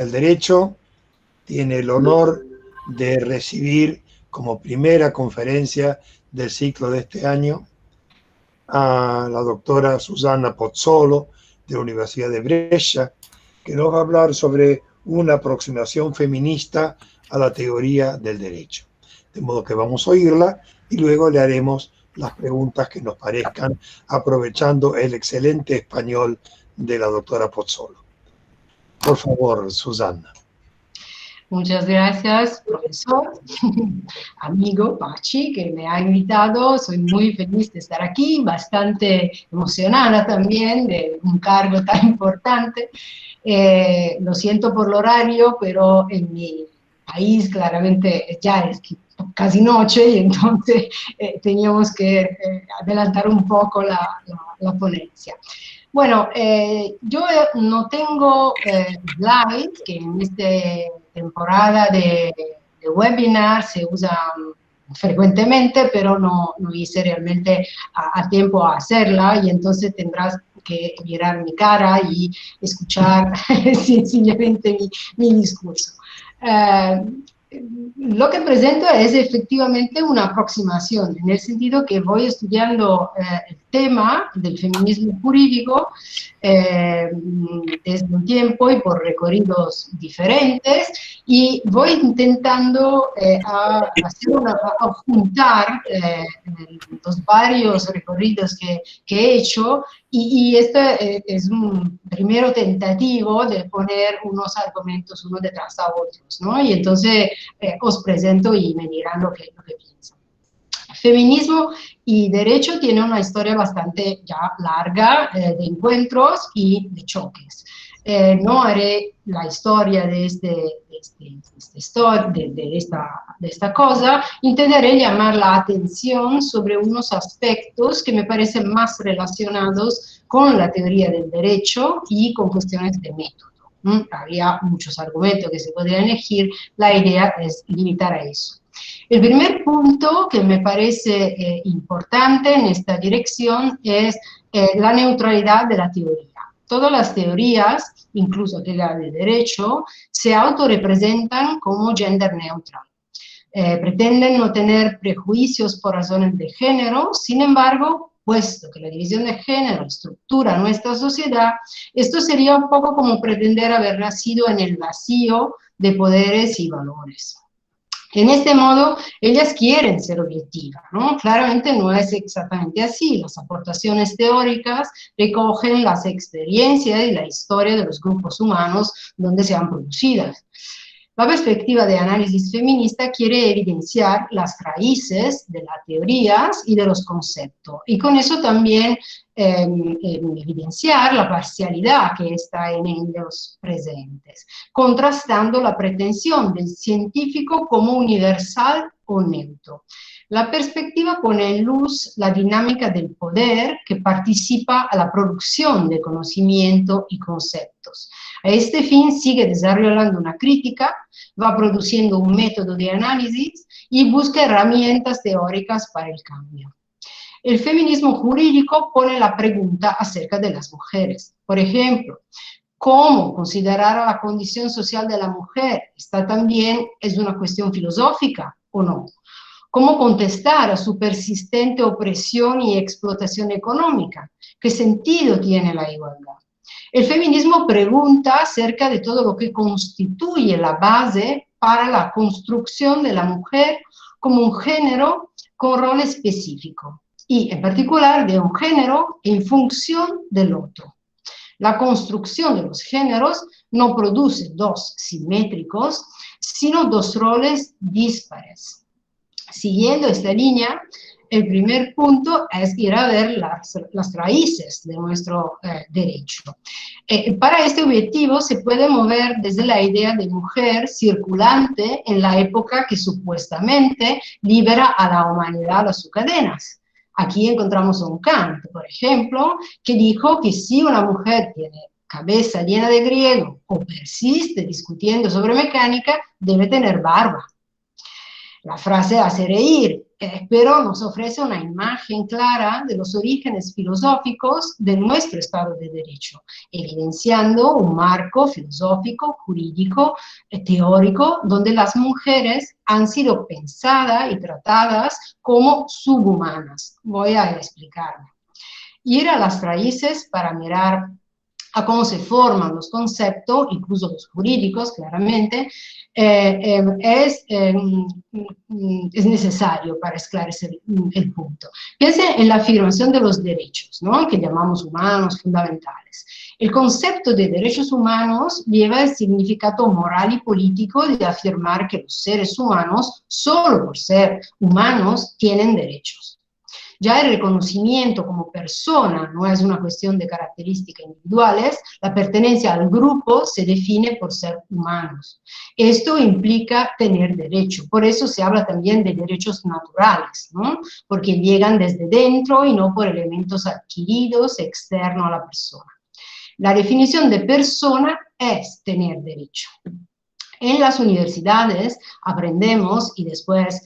El derecho tiene el honor de recibir como primera conferencia del ciclo de este año a la doctora Susana Pozzolo de la Universidad de Brescia, que nos va a hablar sobre una aproximación feminista a la teoría del derecho. De modo que vamos a oírla y luego le haremos las preguntas que nos parezcan, aprovechando el excelente español de la doctora Pozzolo. Por favor, Susana. Muchas gracias, profesor, amigo Pachi, que me ha invitado. Soy muy feliz de estar aquí, bastante emocionada también de un cargo tan importante. Lo siento por el horario, pero en mi país claramente ya es casi noche y entonces teníamos que adelantar un poco la ponencia. Bueno, yo no tengo slides, que en esta temporada de webinar se usan frecuentemente, pero no hice realmente a tiempo a hacerla, y entonces tendrás que mirar mi cara y escuchar sencillamente mi discurso. Lo que presento es efectivamente una aproximación, en el sentido que voy estudiando el tema del feminismo jurídico desde un tiempo y por recorridos diferentes, y voy intentando a juntar los varios recorridos que he hecho, y este es un primero tentativo de poner unos argumentos uno detrás a otros, ¿no? Y entonces os presento y me dirán lo que piensan. Feminismo y derecho tiene una historia bastante ya larga de encuentros y de choques. No haré la historia de esta cosa, intentaré llamar la atención sobre unos aspectos que me parecen más relacionados con la teoría del derecho y con cuestiones de método. Había muchos argumentos que se podrían elegir, la idea es limitar a eso. El primer punto que me parece importante en esta dirección es la neutralidad de la teoría. Todas las teorías, incluso aquella de derecho, se autorrepresentan como gender neutral. Pretenden no tener prejuicios por razones de género, sin embargo, puesto que la división de género estructura nuestra sociedad, esto sería un poco como pretender haber nacido en el vacío de poderes y valores. En este modo, ellas quieren ser objetivas, ¿no? Claramente no es exactamente así. Las aportaciones teóricas recogen las experiencias y la historia de los grupos humanos donde se han producido. La perspectiva de análisis feminista quiere evidenciar las raíces de las teorías y de los conceptos, y con eso también evidenciar la parcialidad que está en ellos presentes, contrastando la pretensión del científico como universal o neutro. La perspectiva pone en luz la dinámica del poder que participa a la producción de conocimiento y conceptos. A este fin sigue desarrollando una crítica, va produciendo un método de análisis y busca herramientas teóricas para el cambio. El feminismo jurídico pone la pregunta acerca de las mujeres. Por ejemplo, ¿cómo considerar a la condición social de la mujer? ¿Esta también es una cuestión filosófica o no? ¿Cómo contestar a su persistente opresión y explotación económica? ¿Qué sentido tiene la igualdad? El feminismo pregunta acerca de todo lo que constituye la base para la construcción de la mujer como un género con rol específico, y en particular de un género en función del otro. La construcción de los géneros no produce dos simétricos, sino dos roles dispares. Siguiendo esta línea, el primer punto es ir a ver las raíces de nuestro derecho. Para este objetivo se puede mover desde la idea de mujer circulante en la época que supuestamente libera a la humanidad de sus cadenas. Aquí encontramos a un Kant, por ejemplo, que dijo que si una mujer tiene cabeza llena de griego o persiste discutiendo sobre mecánica, debe tener barba. La frase hace reír, pero nos ofrece una imagen clara de los orígenes filosóficos de nuestro Estado de Derecho, evidenciando un marco filosófico, jurídico, teórico, donde las mujeres han sido pensadas y tratadas como subhumanas. Voy a explicarme. Ir a las raíces para mirar a cómo se forman los conceptos, incluso los jurídicos, claramente, es necesario para esclarecer el punto. Piensen en la afirmación de los derechos, ¿no?, que llamamos humanos, fundamentales. El concepto de derechos humanos lleva el significado moral y político de afirmar que los seres humanos, solo por ser humanos, tienen derechos. Ya el reconocimiento como persona no es una cuestión de características individuales, la pertenencia al grupo se define por ser humanos. Esto implica tener derecho, por eso se habla también de derechos naturales, ¿no?, porque llegan desde dentro y no por elementos adquiridos externos a la persona. La definición de persona es tener derecho. En las universidades aprendemos y después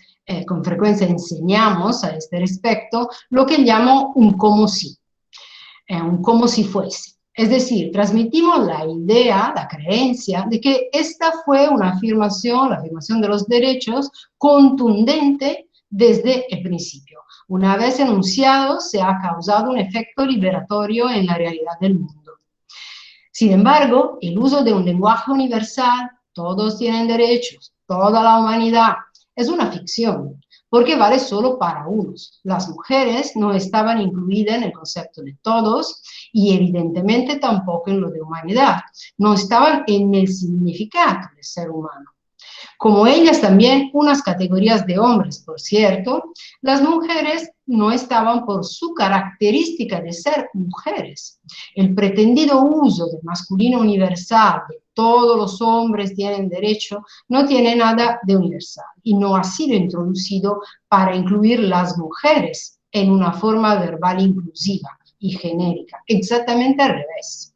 con frecuencia enseñamos a este respecto lo que llamo un como si fuese. Es decir, transmitimos la idea, la creencia de que esta fue una afirmación, la afirmación de los derechos, contundente desde el principio. Una vez enunciado, se ha causado un efecto liberatorio en la realidad del mundo. Sin embargo, el uso de un lenguaje universal, todos tienen derechos, toda la humanidad, es una ficción, porque vale solo para unos. Las mujeres no estaban incluidas en el concepto de todos y evidentemente tampoco en lo de humanidad. No estaban en el significado de ser humano. Como ellas también unas categorías de hombres, por cierto, las mujeres no estaban por su característica de ser mujeres. El pretendido uso del masculino universal, de todos los hombres tienen derecho, no tiene nada de universal y no ha sido introducido para incluir las mujeres en una forma verbal inclusiva y genérica, exactamente al revés.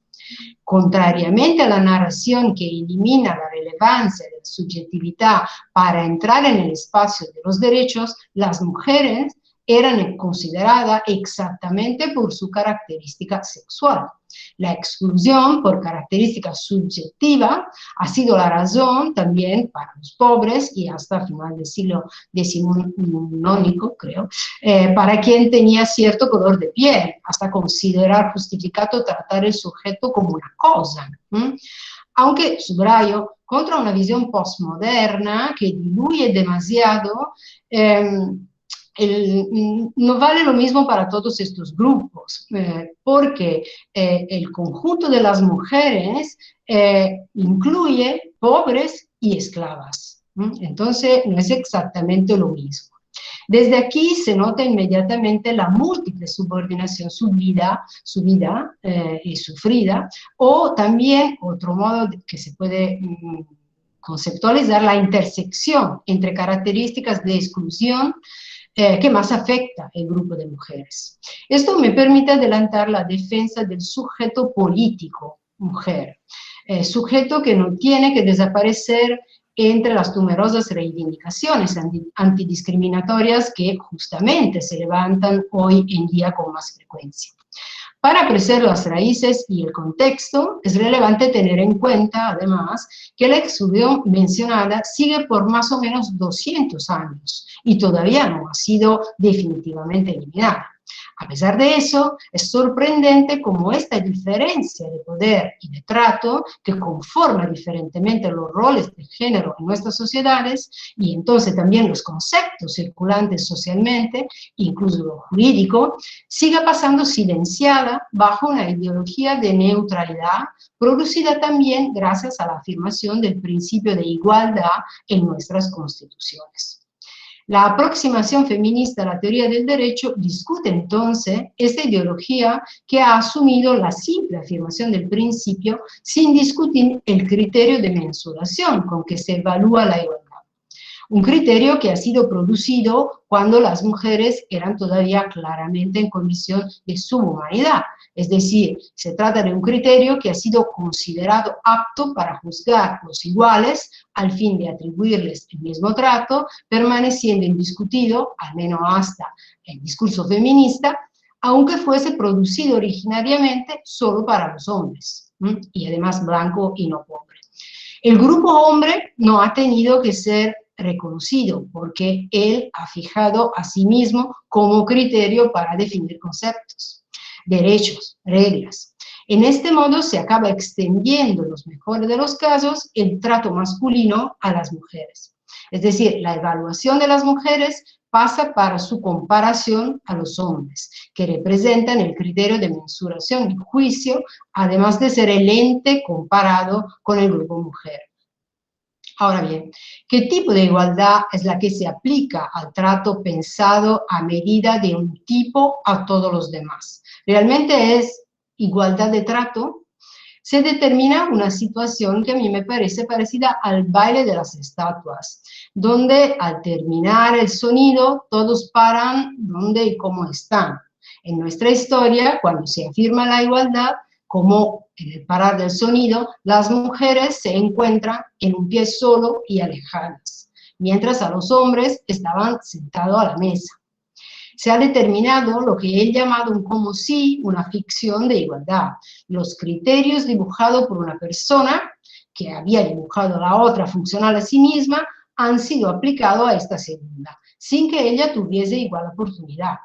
Contrariamente a la narración que elimina la relevancia de la subjetividad para entrar en el espacio de los derechos, las mujeres eran consideradas exactamente por su característica sexual. La exclusión por característica subjetiva ha sido la razón también para los pobres y hasta final del siglo XIX, creo, para quien tenía cierto color de piel, hasta considerar justificado tratar el sujeto como una cosa. Aunque, subrayo, contra una visión postmoderna que diluye demasiado, no vale lo mismo para todos estos grupos, porque el conjunto de las mujeres incluye pobres y esclavas. Entonces, no es exactamente lo mismo. Desde aquí se nota inmediatamente la múltiple subordinación subida y sufrida, o también, otro modo que se puede conceptualizar, la intersección entre características de exclusión que más afecta el grupo de mujeres. Esto me permite adelantar la defensa del sujeto político, mujer, sujeto que no tiene que desaparecer entre las numerosas reivindicaciones antidiscriminatorias que justamente se levantan hoy en día con más frecuencia. Para apreciar las raíces y el contexto, es relevante tener en cuenta, además, que la exclusión mencionada sigue por más o menos 200 años y todavía no ha sido definitivamente eliminada. A pesar de eso, es sorprendente cómo esta diferencia de poder y de trato, que conforma diferentemente los roles de género en nuestras sociedades, y entonces también los conceptos circulantes socialmente, incluso lo jurídico, siga pasando silenciada bajo una ideología de neutralidad, producida también gracias a la afirmación del principio de igualdad en nuestras constituciones. La aproximación feminista a la teoría del derecho discute entonces esta ideología que ha asumido la simple afirmación del principio sin discutir el criterio de mensuración con que se evalúa la igualdad. Un criterio que ha sido producido cuando las mujeres eran todavía claramente en condición de subhumanidad. Es decir, se trata de un criterio que ha sido considerado apto para juzgar a los iguales al fin de atribuirles el mismo trato, permaneciendo indiscutido, al menos hasta el discurso feminista, aunque fuese producido originariamente solo para los hombres, y además blanco y no pobre. El grupo hombre no ha tenido que ser reconocido porque él ha fijado a sí mismo como criterio para definir conceptos, derechos, reglas. En este modo se acaba extendiendo, en los mejores de los casos, el trato masculino a las mujeres. Es decir, la evaluación de las mujeres pasa para su comparación a los hombres, que representan el criterio de mensuración y juicio, además de ser el ente comparado con el grupo mujer. Ahora bien, ¿qué tipo de igualdad es la que se aplica al trato pensado a medida de un tipo a todos los demás? ¿Realmente es igualdad de trato? Se determina una situación que a mí me parece parecida al baile de las estatuas, donde al terminar el sonido todos paran donde y cómo están. En nuestra historia, cuando se afirma la igualdad, como en el parar del sonido, las mujeres se encuentran en un pie solo y alejadas, mientras a los hombres estaban sentados a la mesa. Se ha determinado lo que he llamado un como si, una ficción de igualdad. Los criterios dibujados por una persona que había dibujado a la otra funcional a sí misma han sido aplicados a esta segunda, sin que ella tuviese igual oportunidad.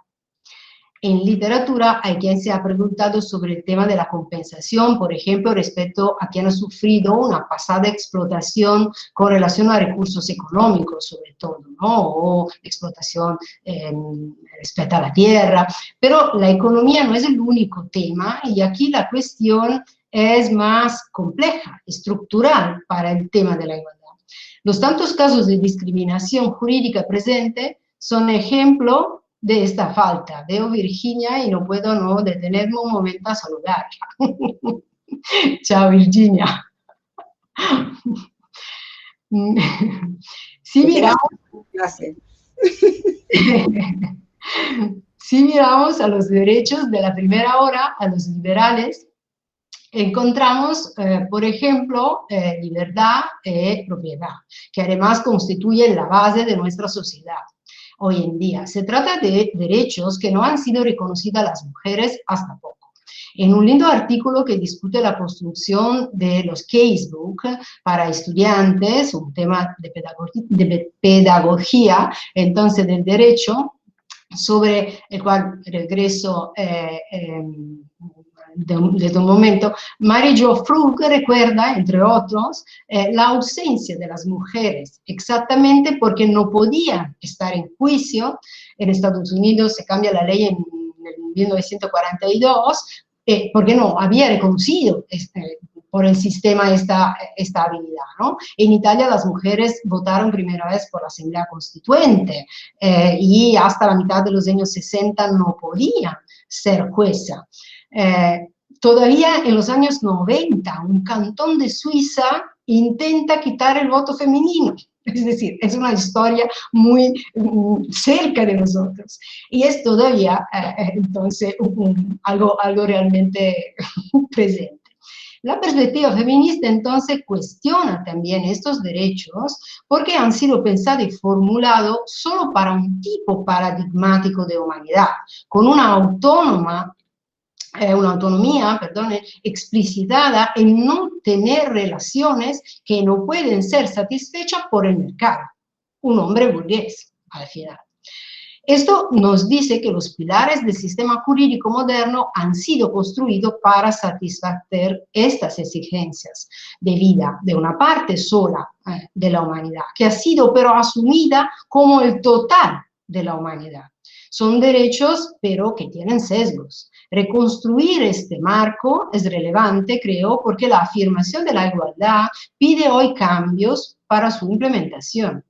En literatura hay quien se ha preguntado sobre el tema de la compensación, por ejemplo, respecto a quien ha sufrido una pasada explotación con relación a recursos económicos, sobre todo, ¿no? O explotación respecto a la tierra. Pero la economía no es el único tema y aquí la cuestión es más compleja, estructural para el tema de la igualdad. Los tantos casos de discriminación jurídica presente son ejemplo de esta falta. Veo Virginia y no puedo no detenerme un momento a saludarla. Chao, Virginia. Si miramos, si miramos a los derechos de la primera hora, a los liberales, encontramos, por ejemplo, libertad y propiedad, que además constituyen la base de nuestra sociedad. Hoy en día. Se trata de derechos que no han sido reconocidos a las mujeres hasta poco. En un lindo artículo que discute la construcción de los casebook para estudiantes, un tema de pedagogía, entonces del derecho, sobre el cual regreso desde un momento, Mary Jo Frug recuerda, entre otros, la ausencia de las mujeres, exactamente porque no podían estar en juicio. En Estados Unidos se cambia la ley en 1942, porque no había reconocido por el sistema esta habilidad, ¿no? En Italia las mujeres votaron primera vez por la Asamblea Constituente y hasta la mitad de los años 60 no podían ser jueza. Todavía en los años 90, un cantón de Suiza intenta quitar el voto femenino. Es decir, es una historia muy cerca de nosotros. Y es todavía, entonces, algo realmente presente. La perspectiva feminista, entonces, cuestiona también estos derechos porque han sido pensados y formulados solo para un tipo paradigmático de humanidad, con una autonomía, explicitada en no tener relaciones que no pueden ser satisfechas por el mercado, un hombre burgués, al final. Esto nos dice que los pilares del sistema jurídico moderno han sido construidos para satisfacer estas exigencias de vida de una parte sola de la humanidad, que ha sido pero asumida como el total de la humanidad. Son derechos, pero que tienen sesgos. Reconstruir este marco es relevante, creo, porque la afirmación de la igualdad pide hoy cambios para su implementación.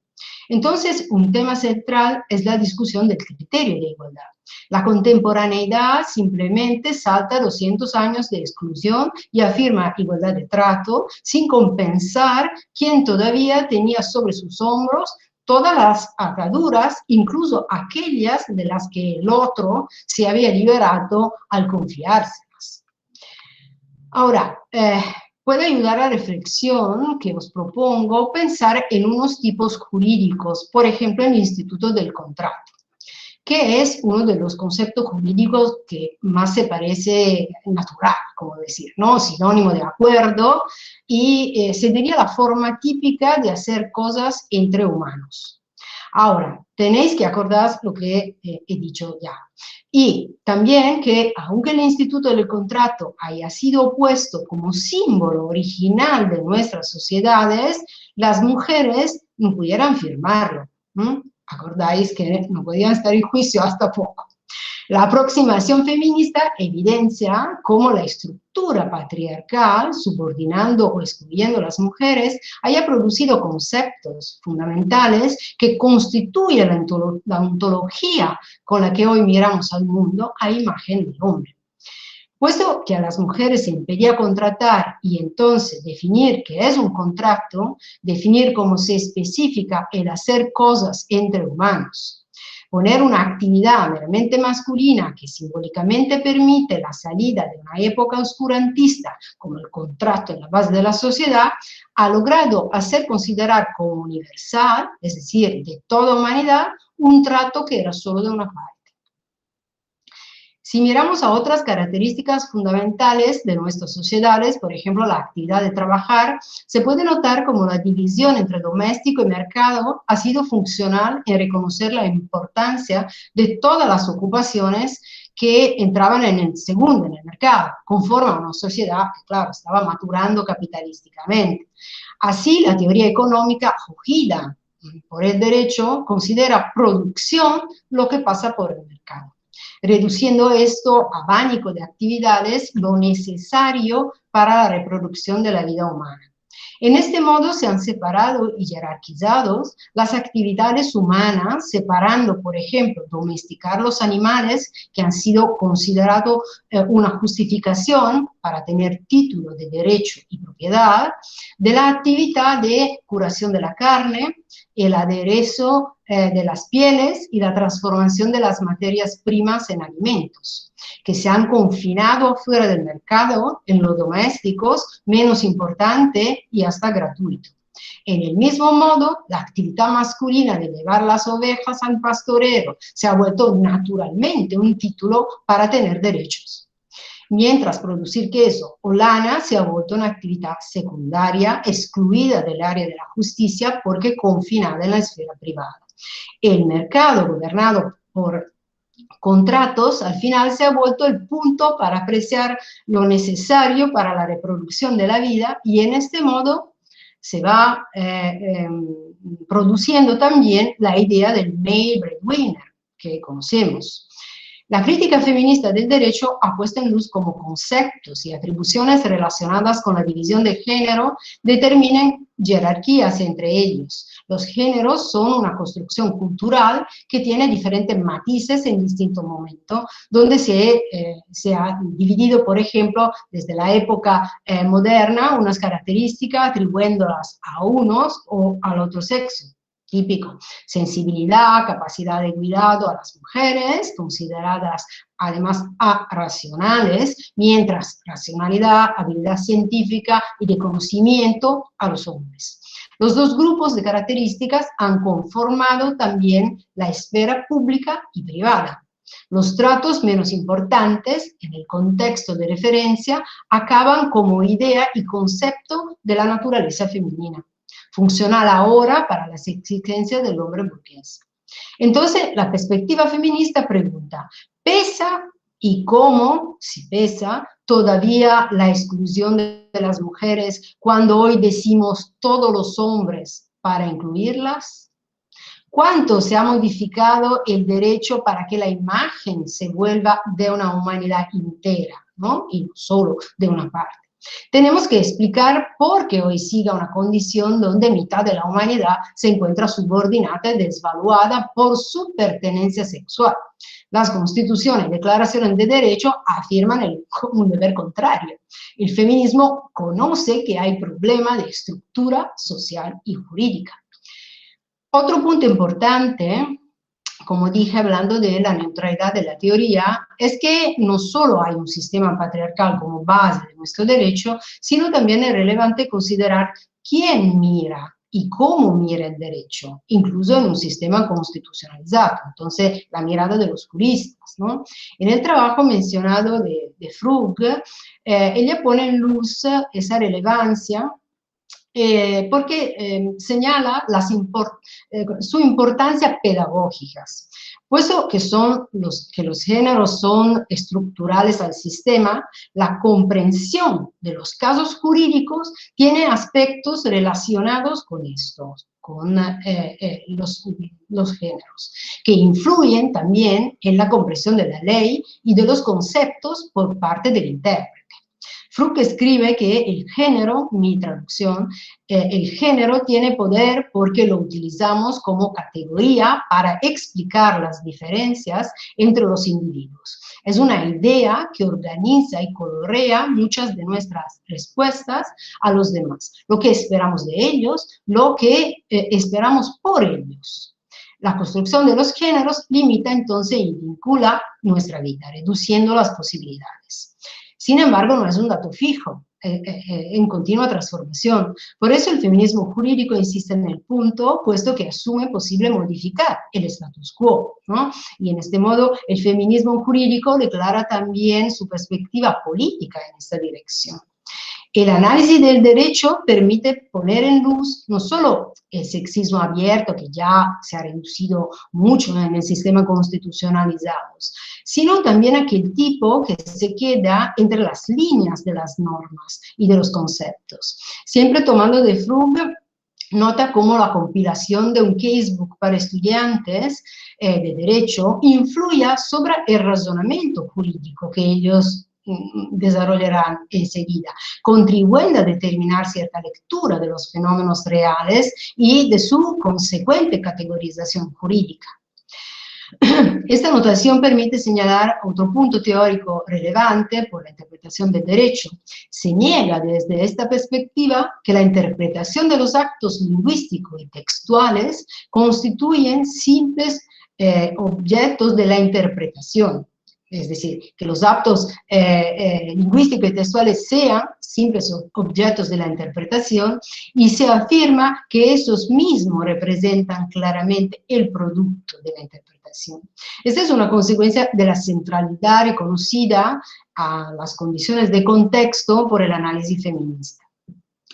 Entonces, un tema central es la discusión del criterio de igualdad. La contemporaneidad simplemente salta 200 años de exclusión y afirma igualdad de trato sin compensar quien todavía tenía sobre sus hombros todas las ataduras, incluso aquellas de las que el otro se había liberado al confiárselas. Ahora, puede ayudar a la reflexión que os propongo pensar en unos tipos jurídicos, por ejemplo, el instituto del contrato, que es uno de los conceptos jurídicos que más se parece natural, como decir, ¿no? Sinónimo de acuerdo, y sería la forma típica de hacer cosas entre humanos. Ahora, tenéis que acordaros lo que he dicho ya. Y también que, aunque el instituto del contrato haya sido puesto como símbolo original de nuestras sociedades, las mujeres no pudieran firmarlo. Acordáis que no podían estar en juicio hasta poco. La aproximación feminista evidencia cómo la estructura patriarcal, subordinando o excluyendo a las mujeres, haya producido conceptos fundamentales que constituyen la ontología con la que hoy miramos al mundo a imagen del hombre. Puesto que a las mujeres se impedía contratar y entonces definir qué es un contrato, definir cómo se especifica el hacer cosas entre humanos, poner una actividad meramente masculina que simbólicamente permite la salida de una época oscurantista como el contrato en la base de la sociedad, ha logrado hacer considerar como universal, es decir, de toda humanidad, un trato que era solo de una parte. Si miramos a otras características fundamentales de nuestras sociedades, por ejemplo, la actividad de trabajar, se puede notar como la división entre doméstico y mercado ha sido funcional en reconocer la importancia de todas las ocupaciones que entraban en el segundo, en el mercado, conforme a una sociedad que, claro, estaba maturando capitalísticamente. Así, la teoría económica acogida por el derecho considera producción lo que pasa por el mercado, reduciendo esto a abanico de actividades lo necesario para la reproducción de la vida humana. En este modo se han separado y jerarquizado las actividades humanas, separando, por ejemplo, domesticar los animales, que han sido considerados una justificación para tener título de derecho y propiedad, de la actividad de curación de la carne, el aderezo de las pieles y la transformación de las materias primas en alimentos, que se han confinado fuera del mercado, en los domésticos, menos importante y hasta gratuito. En el mismo modo, la actividad masculina de llevar las ovejas al pastorero se ha vuelto naturalmente un título para tener derechos, mientras producir queso o lana se ha vuelto una actividad secundaria excluida del área de la justicia porque confinada en la esfera privada. El mercado gobernado por contratos al final se ha vuelto el punto para apreciar lo necesario para la reproducción de la vida, y en este modo se va produciendo también la idea del male breadwinner que conocemos. La crítica feminista del derecho ha puesto en luz cómo conceptos y atribuciones relacionadas con la división de género determinan jerarquías entre ellos. Los géneros son una construcción cultural que tiene diferentes matices en distintos momentos, donde se ha dividido, por ejemplo, desde la época moderna, unas características atribuyéndolas a unos o al otro sexo. Típico, sensibilidad, capacidad de cuidado a las mujeres, consideradas además racionales, mientras racionalidad, habilidad científica y de conocimiento a los hombres. Los dos grupos de características han conformado también la esfera pública y privada. Los tratos menos importantes, en el contexto de referencia, acaban como idea y concepto de la naturaleza femenina, funcional ahora para las exigencias del hombre burgués. Entonces, la perspectiva feminista pregunta, ¿pesa y cómo, si pesa, todavía la exclusión de las mujeres cuando hoy decimos todos los hombres para incluirlas? ¿Cuánto se ha modificado el derecho para que la imagen se vuelva de una humanidad entera, ¿no? Y no solo de una parte? Tenemos que explicar por qué hoy sigue una condición donde mitad de la humanidad se encuentra subordinada y desvaluada por su pertenencia sexual. Las constituciones y declaraciones de derecho afirman un deber contrario. El feminismo conoce que hay problemas de estructura social y jurídica. Otro punto importante, como dije, hablando de la neutralidad de la teoría, es que no solo hay un sistema patriarcal como base de nuestro derecho, sino también es relevante considerar quién mira y cómo mira el derecho, incluso en un sistema constitucionalizado. Entonces, la mirada de los juristas, ¿no? En el trabajo mencionado de Frug, ella pone en luz esa relevancia porque señala su importancia pedagógica, puesto que los géneros son estructurales al sistema. La comprensión de los casos jurídicos tiene aspectos relacionados con estos, con los géneros, que influyen también en la comprensión de la ley y de los conceptos por parte del intérprete. Frug escribe que el género, mi traducción, el género tiene poder porque lo utilizamos como categoría para explicar las diferencias entre los individuos. Es una idea que organiza y colorea muchas de nuestras respuestas a los demás, lo que esperamos de ellos, lo que esperamos por ellos. La construcción de los géneros limita entonces y vincula nuestra vida, reduciendo las posibilidades. Sin embargo, no es un dato fijo, en continua transformación. Por eso el feminismo jurídico insiste en el punto, puesto que asume posible modificar el status quo, ¿no? Y en este modo, el feminismo jurídico declara también su perspectiva política en esta dirección. El análisis del derecho permite poner en luz no solo el sexismo abierto, que ya se ha reducido mucho en el sistema constitucionalizado, sino también aquel tipo que se queda entre las líneas de las normas y de los conceptos. Siempre tomando de Frug nota cómo la compilación de un casebook para estudiantes de derecho influye sobre el razonamiento jurídico que ellos desarrollarán enseguida, contribuyendo a determinar cierta lectura de los fenómenos reales y de su consecuente categorización jurídica. Esta notación permite señalar otro punto teórico relevante por la interpretación del derecho. Se niega desde esta perspectiva que la interpretación de los actos lingüísticos y textuales constituyen simples objetos de la interpretación. Es decir, que los actos lingüísticos y textuales sean simples objetos de la interpretación, y se afirma que esos mismos representan claramente el producto de la interpretación. Esta es una consecuencia de la centralidad reconocida a las condiciones de contexto por el análisis feminista.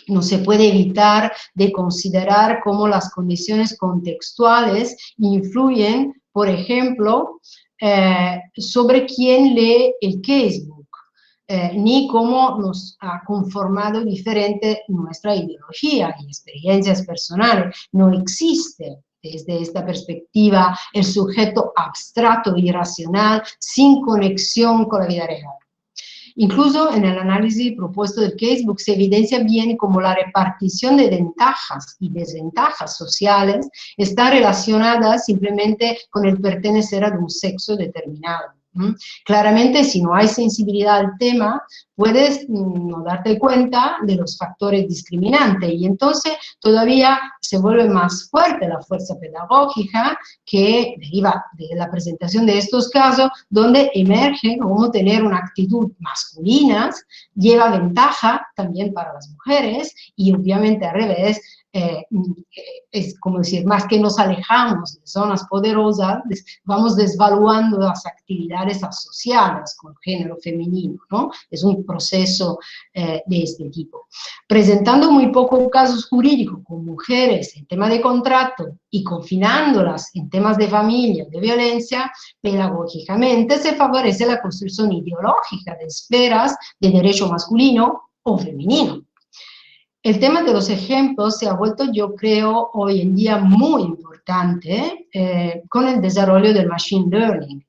No se puede evitar de considerar cómo las condiciones contextuales influyen, por ejemplo, sobre quién lee el casebook, ni cómo nos ha conformado diferente nuestra ideología y experiencias personales. No existe desde esta perspectiva el sujeto abstracto y racional sin conexión con la vida real. Incluso en el análisis propuesto del casebook se evidencia bien cómo la repartición de ventajas y desventajas sociales está relacionada simplemente con el pertenecer a un sexo determinado. Claramente, si no hay sensibilidad al tema, puedes no darte cuenta de los factores discriminantes, y entonces todavía se vuelve más fuerte la fuerza pedagógica que deriva de la presentación de estos casos, donde emerge cómo tener una actitud masculina lleva ventaja también para las mujeres, y obviamente al revés. Es como decir, más que nos alejamos de zonas poderosas, vamos desvaluando las actividades asociadas con el género femenino, ¿no? Es un proceso de este tipo. Presentando muy pocos casos jurídicos con mujeres en tema de contrato y confinándolas en temas de familia, de violencia, pedagógicamente se favorece la construcción ideológica de esferas de derecho masculino o femenino. El tema de los ejemplos se ha vuelto, yo creo, hoy en día muy importante con el desarrollo del machine learning,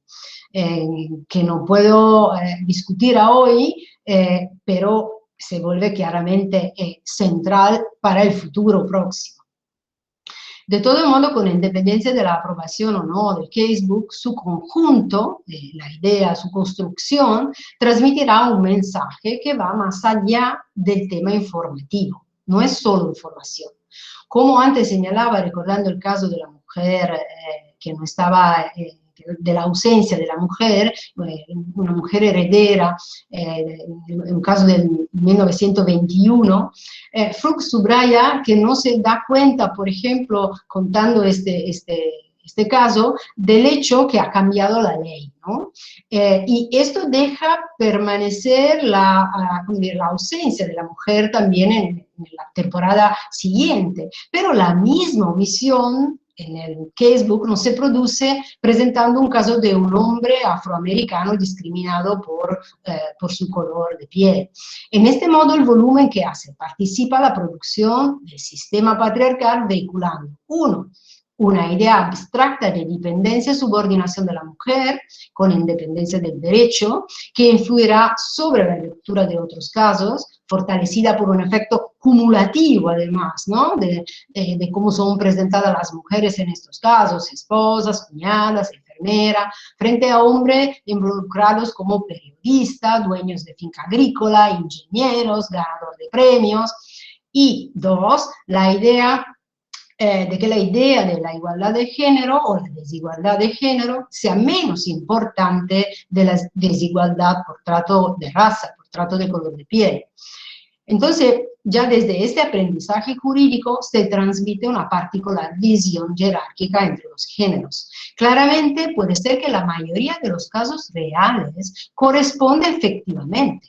que no puedo discutir hoy, pero se vuelve claramente central para el futuro próximo. De todo modo, con independencia de la aprobación o no del casebook, su conjunto, la idea, su construcción, transmitirá un mensaje que va más allá del tema informativo. No es solo información. Como antes señalaba, recordando el caso de la mujer que no estaba, de la ausencia de la mujer, una mujer heredera, en un caso del 1921, Fuchs subraya que no se da cuenta, por ejemplo, contando este caso, del hecho que ha cambiado la ley, ¿no? Y esto deja permanecer la ausencia de la mujer también en la temporada siguiente, pero la misma omisión en el casebook no se produce presentando un caso de un hombre afroamericano discriminado por su color de piel. En este modo, el volumen que hace participa la producción del sistema patriarcal vehiculando, uno, una idea abstracta de dependencia y subordinación de la mujer, con independencia del derecho, que influirá sobre la lectura de otros casos, fortalecida por un efecto cumulativo, además, ¿no? de cómo son presentadas las mujeres en estos casos, esposas, cuñadas, enfermeras, frente a hombres involucrados como periodistas, dueños de finca agrícola, ingenieros, ganadores de premios. Y dos, la idea de que la idea de la igualdad de género o la desigualdad de género sea menos importante de la desigualdad por trato de raza, por trato de color de piel. Entonces, ya desde este aprendizaje jurídico se transmite una particular visión jerárquica entre los géneros. Claramente puede ser que la mayoría de los casos reales corresponde efectivamente,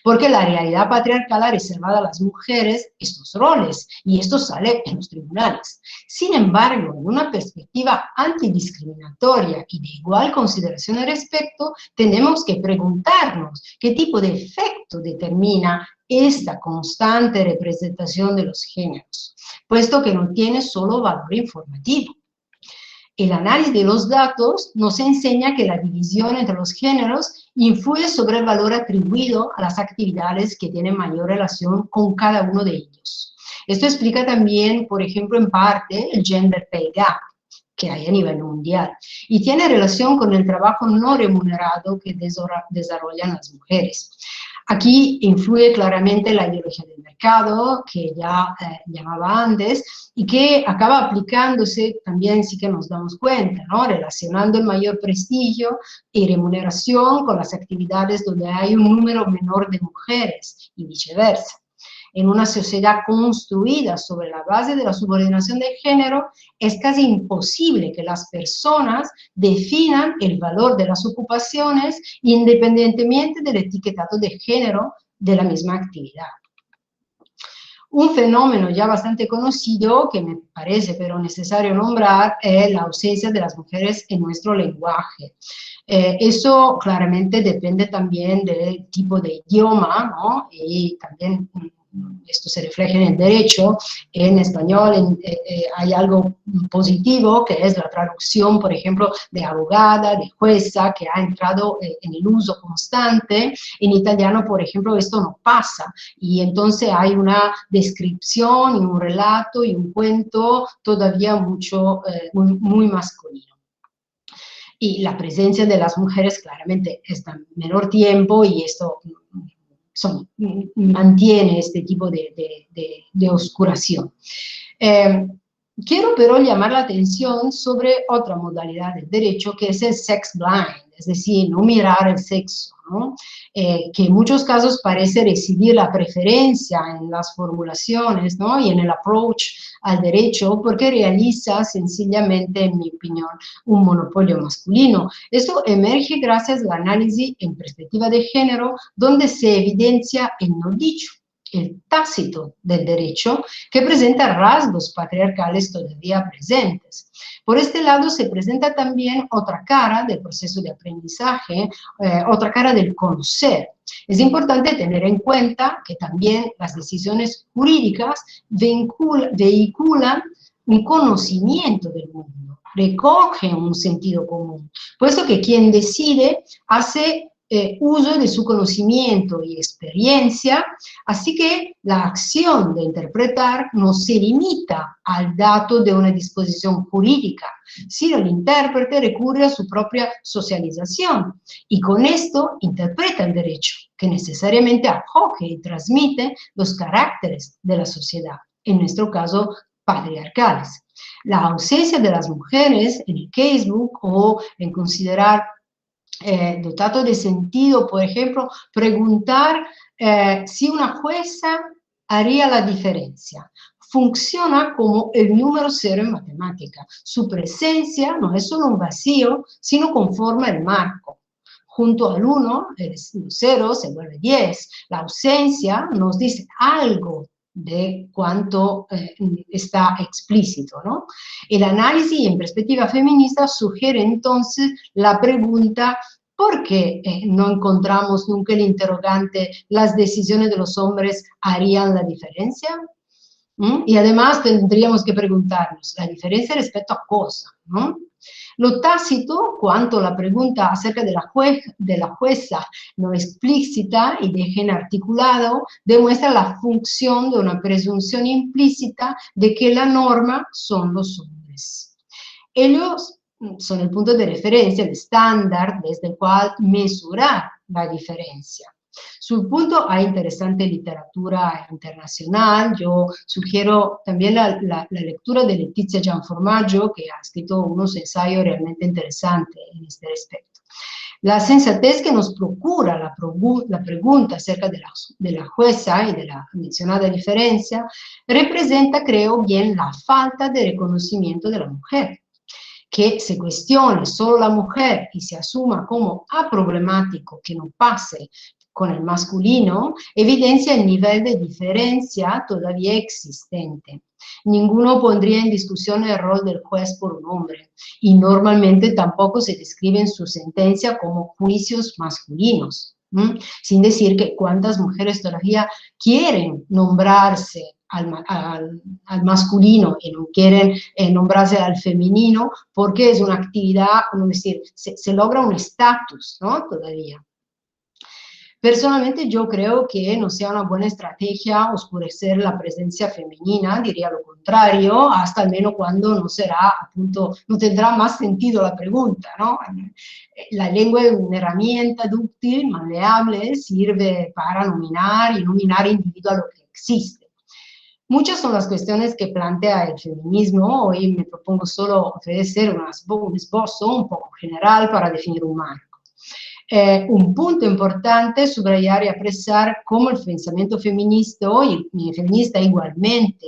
porque la realidad patriarcal ha reservado a las mujeres estos roles, y esto sale en los tribunales. Sin embargo, en una perspectiva antidiscriminatoria y de igual consideración al respecto, tenemos que preguntarnos qué tipo de efecto determina esta constante representación de los géneros, puesto que no tiene solo valor informativo. El análisis de los datos nos enseña que la división entre los géneros influye sobre el valor atribuido a las actividades que tienen mayor relación con cada uno de ellos. Esto explica también, por ejemplo, en parte, el gender pay gap que hay a nivel mundial, y tiene relación con el trabajo no remunerado que desarrollan las mujeres. Aquí influye claramente la ideología del mercado, que ya llamaba antes, y que acaba aplicándose también, sí que nos damos cuenta, ¿no? Relacionando el mayor prestigio y remuneración con las actividades donde hay un número menor de mujeres, y viceversa. En una sociedad construida sobre la base de la subordinación de género, es casi imposible que las personas definan el valor de las ocupaciones independientemente del etiquetado de género de la misma actividad. Un fenómeno ya bastante conocido, que me parece pero necesario nombrar, es la ausencia de las mujeres en nuestro lenguaje. Eso claramente depende también del tipo de idioma, ¿no? Y también esto se refleja en el derecho. En español hay algo positivo, que es la traducción, por ejemplo, de abogada, de jueza, que ha entrado en el uso constante. En italiano, por ejemplo, esto no pasa, y entonces hay una descripción, y un relato, y un cuento todavía muy masculino. Y la presencia de las mujeres claramente está en menor tiempo, y esto mantiene este tipo de oscuración. Quiero pero llamar la atención sobre otra modalidad del derecho, que es el sex blind, es decir, no mirar el sexo, ¿no? Que en muchos casos parece residir la preferencia en las formulaciones, ¿no? Y en el approach al derecho, porque realiza sencillamente, en mi opinión, un monopolio masculino. Esto emerge gracias al análisis en perspectiva de género, donde se evidencia el no dicho, el tácito del derecho, que presenta rasgos patriarcales todavía presentes. Por este lado se presenta también otra cara del proceso de aprendizaje, otra cara del conocer. Es importante tener en cuenta que también las decisiones jurídicas vehiculan un conocimiento del mundo, recogen un sentido común, puesto que quien decide hace uso de su conocimiento y experiencia, así que la acción de interpretar no se limita al dato de una disposición jurídica, sino el intérprete recurre a su propia socialización, y con esto interpreta el derecho, que necesariamente acoge y transmite los caracteres de la sociedad. en nuestro caso, patriarcales. La ausencia de las mujeres en el casebook o en considerar dotado de sentido, por ejemplo, preguntar si una jueza haría la diferencia. Funciona como el número cero en matemática. Su presencia no es solo un vacío, sino conforma el marco. Junto al 1, el 0 se vuelve 10. La ausencia nos dice algo de cuánto está explícito, ¿no? El análisis en perspectiva feminista sugiere entonces la pregunta: ¿por qué no encontramos nunca el interrogante, las decisiones de los hombres harían la diferencia? Y además tendríamos que preguntarnos, ¿la diferencia respecto a cosa? ¿No? Lo tácito, cuanto la pregunta acerca de la jueza no explícita y dejen articulado, demuestra la función de una presunción implícita de que la norma son los hombres. Ellos son el punto de referencia, el estándar desde el cual mesurar la diferencia. Sul punto hay interesante literatura internacional. Yo sugiero también la lectura de Letizia Gianformaggio, que ha escrito unos ensayos realmente interesantes en este respecto. La sensatez que nos procura la pregunta acerca de la jueza y de la mencionada diferencia representa, creo, bien la falta de reconocimiento de la mujer. Que se cuestione solo la mujer y se asuma como problemático que no pase con el masculino, evidencia el nivel de diferencia todavía existente. Ninguno pondría en discusión el rol del juez por un hombre, y normalmente tampoco se describe en su sentencia como juicios masculinos, sin decir que cuántas mujeres todavía quieren nombrarse al masculino y no quieren nombrarse al femenino, porque es una actividad, como decir, se logra un estatus, ¿no? Todavía. Personalmente yo creo que no sea una buena estrategia oscurecer la presencia femenina, diría lo contrario, hasta al menos cuando no será, appunto, no tendrá más sentido la pregunta, ¿no? La lengua es una herramienta dúctil, maleable, sirve para nominar y nominar individuo a lo que existe. Muchas son las cuestiones que plantea el feminismo. Hoy me propongo solo ofrecer un esbozo un poco general para definir un marco. Un punto importante es subrayar y apreciar cómo el pensamiento feminista y feminista igualmente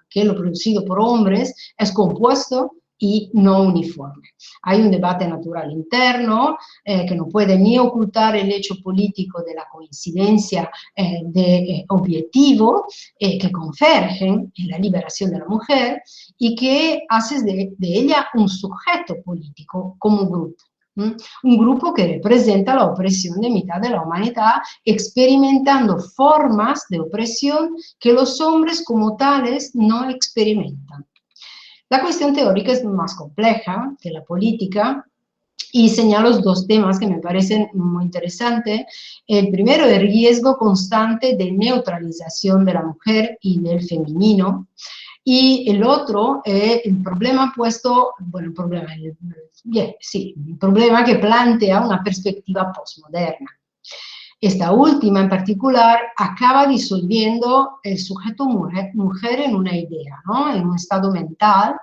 que lo producido por hombres es compuesto y no uniforme. Hay un debate natural interno que no puede ni ocultar el hecho político de la coincidencia de objetivos que convergen en la liberación de la mujer y que hace de ella un sujeto político como grupo. Un grupo que representa la opresión de mitad de la humanidad, experimentando formas de opresión que los hombres como tales no experimentan. La cuestión teórica es más compleja que la política y señalo dos temas que me parecen muy interesantes. El primero, el riesgo constante de neutralización de la mujer y del femenino. Y el otro es el problema puesto, bueno, el problema que plantea una perspectiva postmoderna. Esta última en particular acaba disolviendo el sujeto mujer en una idea, ¿no? En un estado mental,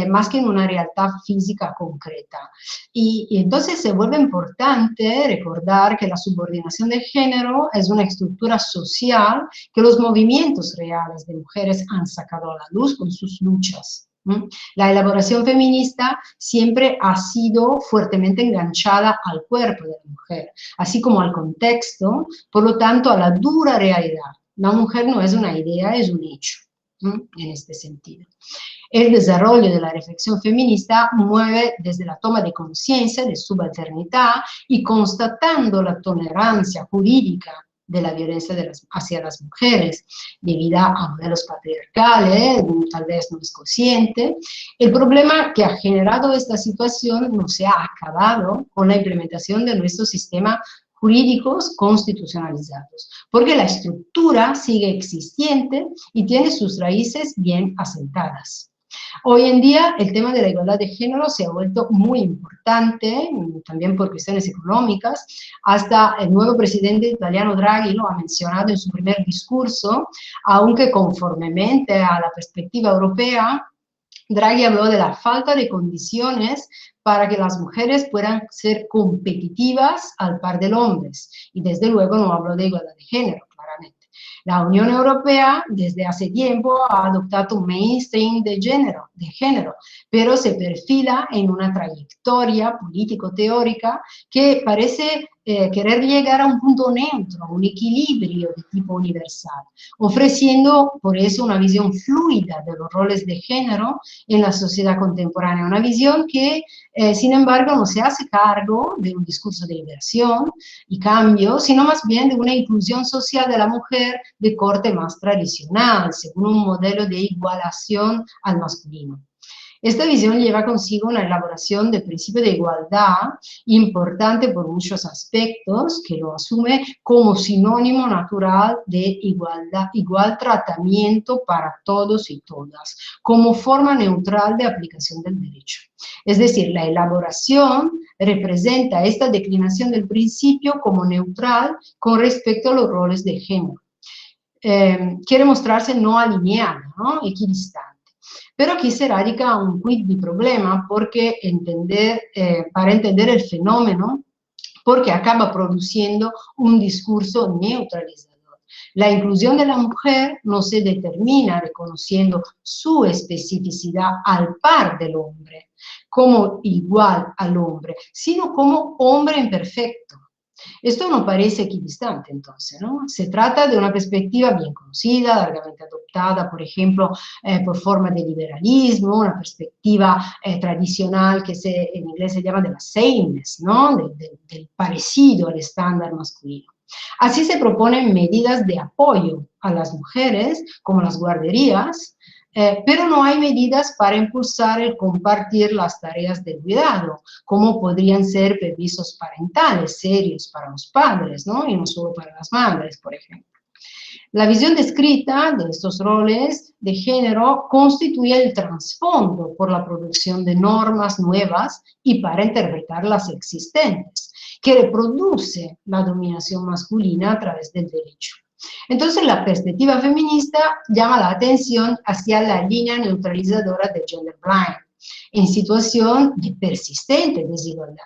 más que en una realidad física concreta. Y entonces se vuelve importante recordar que la subordinación de género es una estructura social que los movimientos reales de mujeres han sacado a la luz con sus luchas. La elaboración feminista siempre ha sido fuertemente enganchada al cuerpo de la mujer, así como al contexto, por lo tanto a la dura realidad. La mujer no es una idea, es un hecho, en este sentido. El desarrollo de la reflexión feminista mueve desde la toma de conciencia de subalternidad y constatando la tolerancia jurídica de la violencia hacia las mujeres, debido a modelos patriarcales, tal vez no es consciente. El problema que ha generado esta situación no se ha acabado con la implementación de nuestro sistema jurídicos constitucionalizados, porque la estructura sigue existente y tiene sus raíces bien asentadas. Hoy en día el tema de la igualdad de género se ha vuelto muy importante, también por cuestiones económicas. Hasta el nuevo presidente italiano Draghi lo ha mencionado en su primer discurso, aunque conformemente a la perspectiva europea, Draghi habló de la falta de condiciones para que las mujeres puedan ser competitivas al par de hombres. Y desde luego no habló de igualdad de género, claramente. La Unión Europea desde hace tiempo ha adoptado un mainstream de género, pero se perfila en una trayectoria político-teórica que parece querer llegar a un punto neutro, un equilibrio de tipo universal, ofreciendo por eso una visión fluida de los roles de género en la sociedad contemporánea, una visión que sin embargo no se hace cargo de un discurso de liberación y cambio, sino más bien de una inclusión social de la mujer de corte más tradicional, según un modelo de igualación al masculino. Esta visión lleva consigo una elaboración del principio de igualdad importante por muchos aspectos, que lo asume como sinónimo natural de igualdad, igual tratamiento para todos y todas, como forma neutral de aplicación del derecho. Es decir, la elaboración representa esta declinación del principio como neutral con respecto a los roles de género. Quiere mostrarse no alineada, ¿no? Equidistante. Pero aquí se radica un quid di problema porque para entender el fenómeno, porque acaba produciendo un discurso neutralizador. La inclusión de la mujer no se determina reconociendo su especificidad al par del hombre, como igual al hombre, sino como hombre imperfecto. Esto no parece equidistante, entonces, ¿no? Se trata de una perspectiva bien conocida, largamente adoptada, por ejemplo, por forma de liberalismo, una perspectiva tradicional que en inglés se llama de la sameness, ¿no? Del parecido al estándar masculino. Así se proponen medidas de apoyo a las mujeres, como las guarderías, pero no hay medidas para impulsar el compartir las tareas de cuidado, como podrían ser permisos parentales serios para los padres, ¿no? Y no solo para las madres, por ejemplo. La visión descrita de estos roles de género constituye el trasfondo por la producción de normas nuevas y para interpretar las existentes, que reproduce la dominación masculina a través del derecho. Entonces, la perspectiva feminista llama la atención hacia la línea neutralizadora de gender blind, en situación de persistente desigualdad.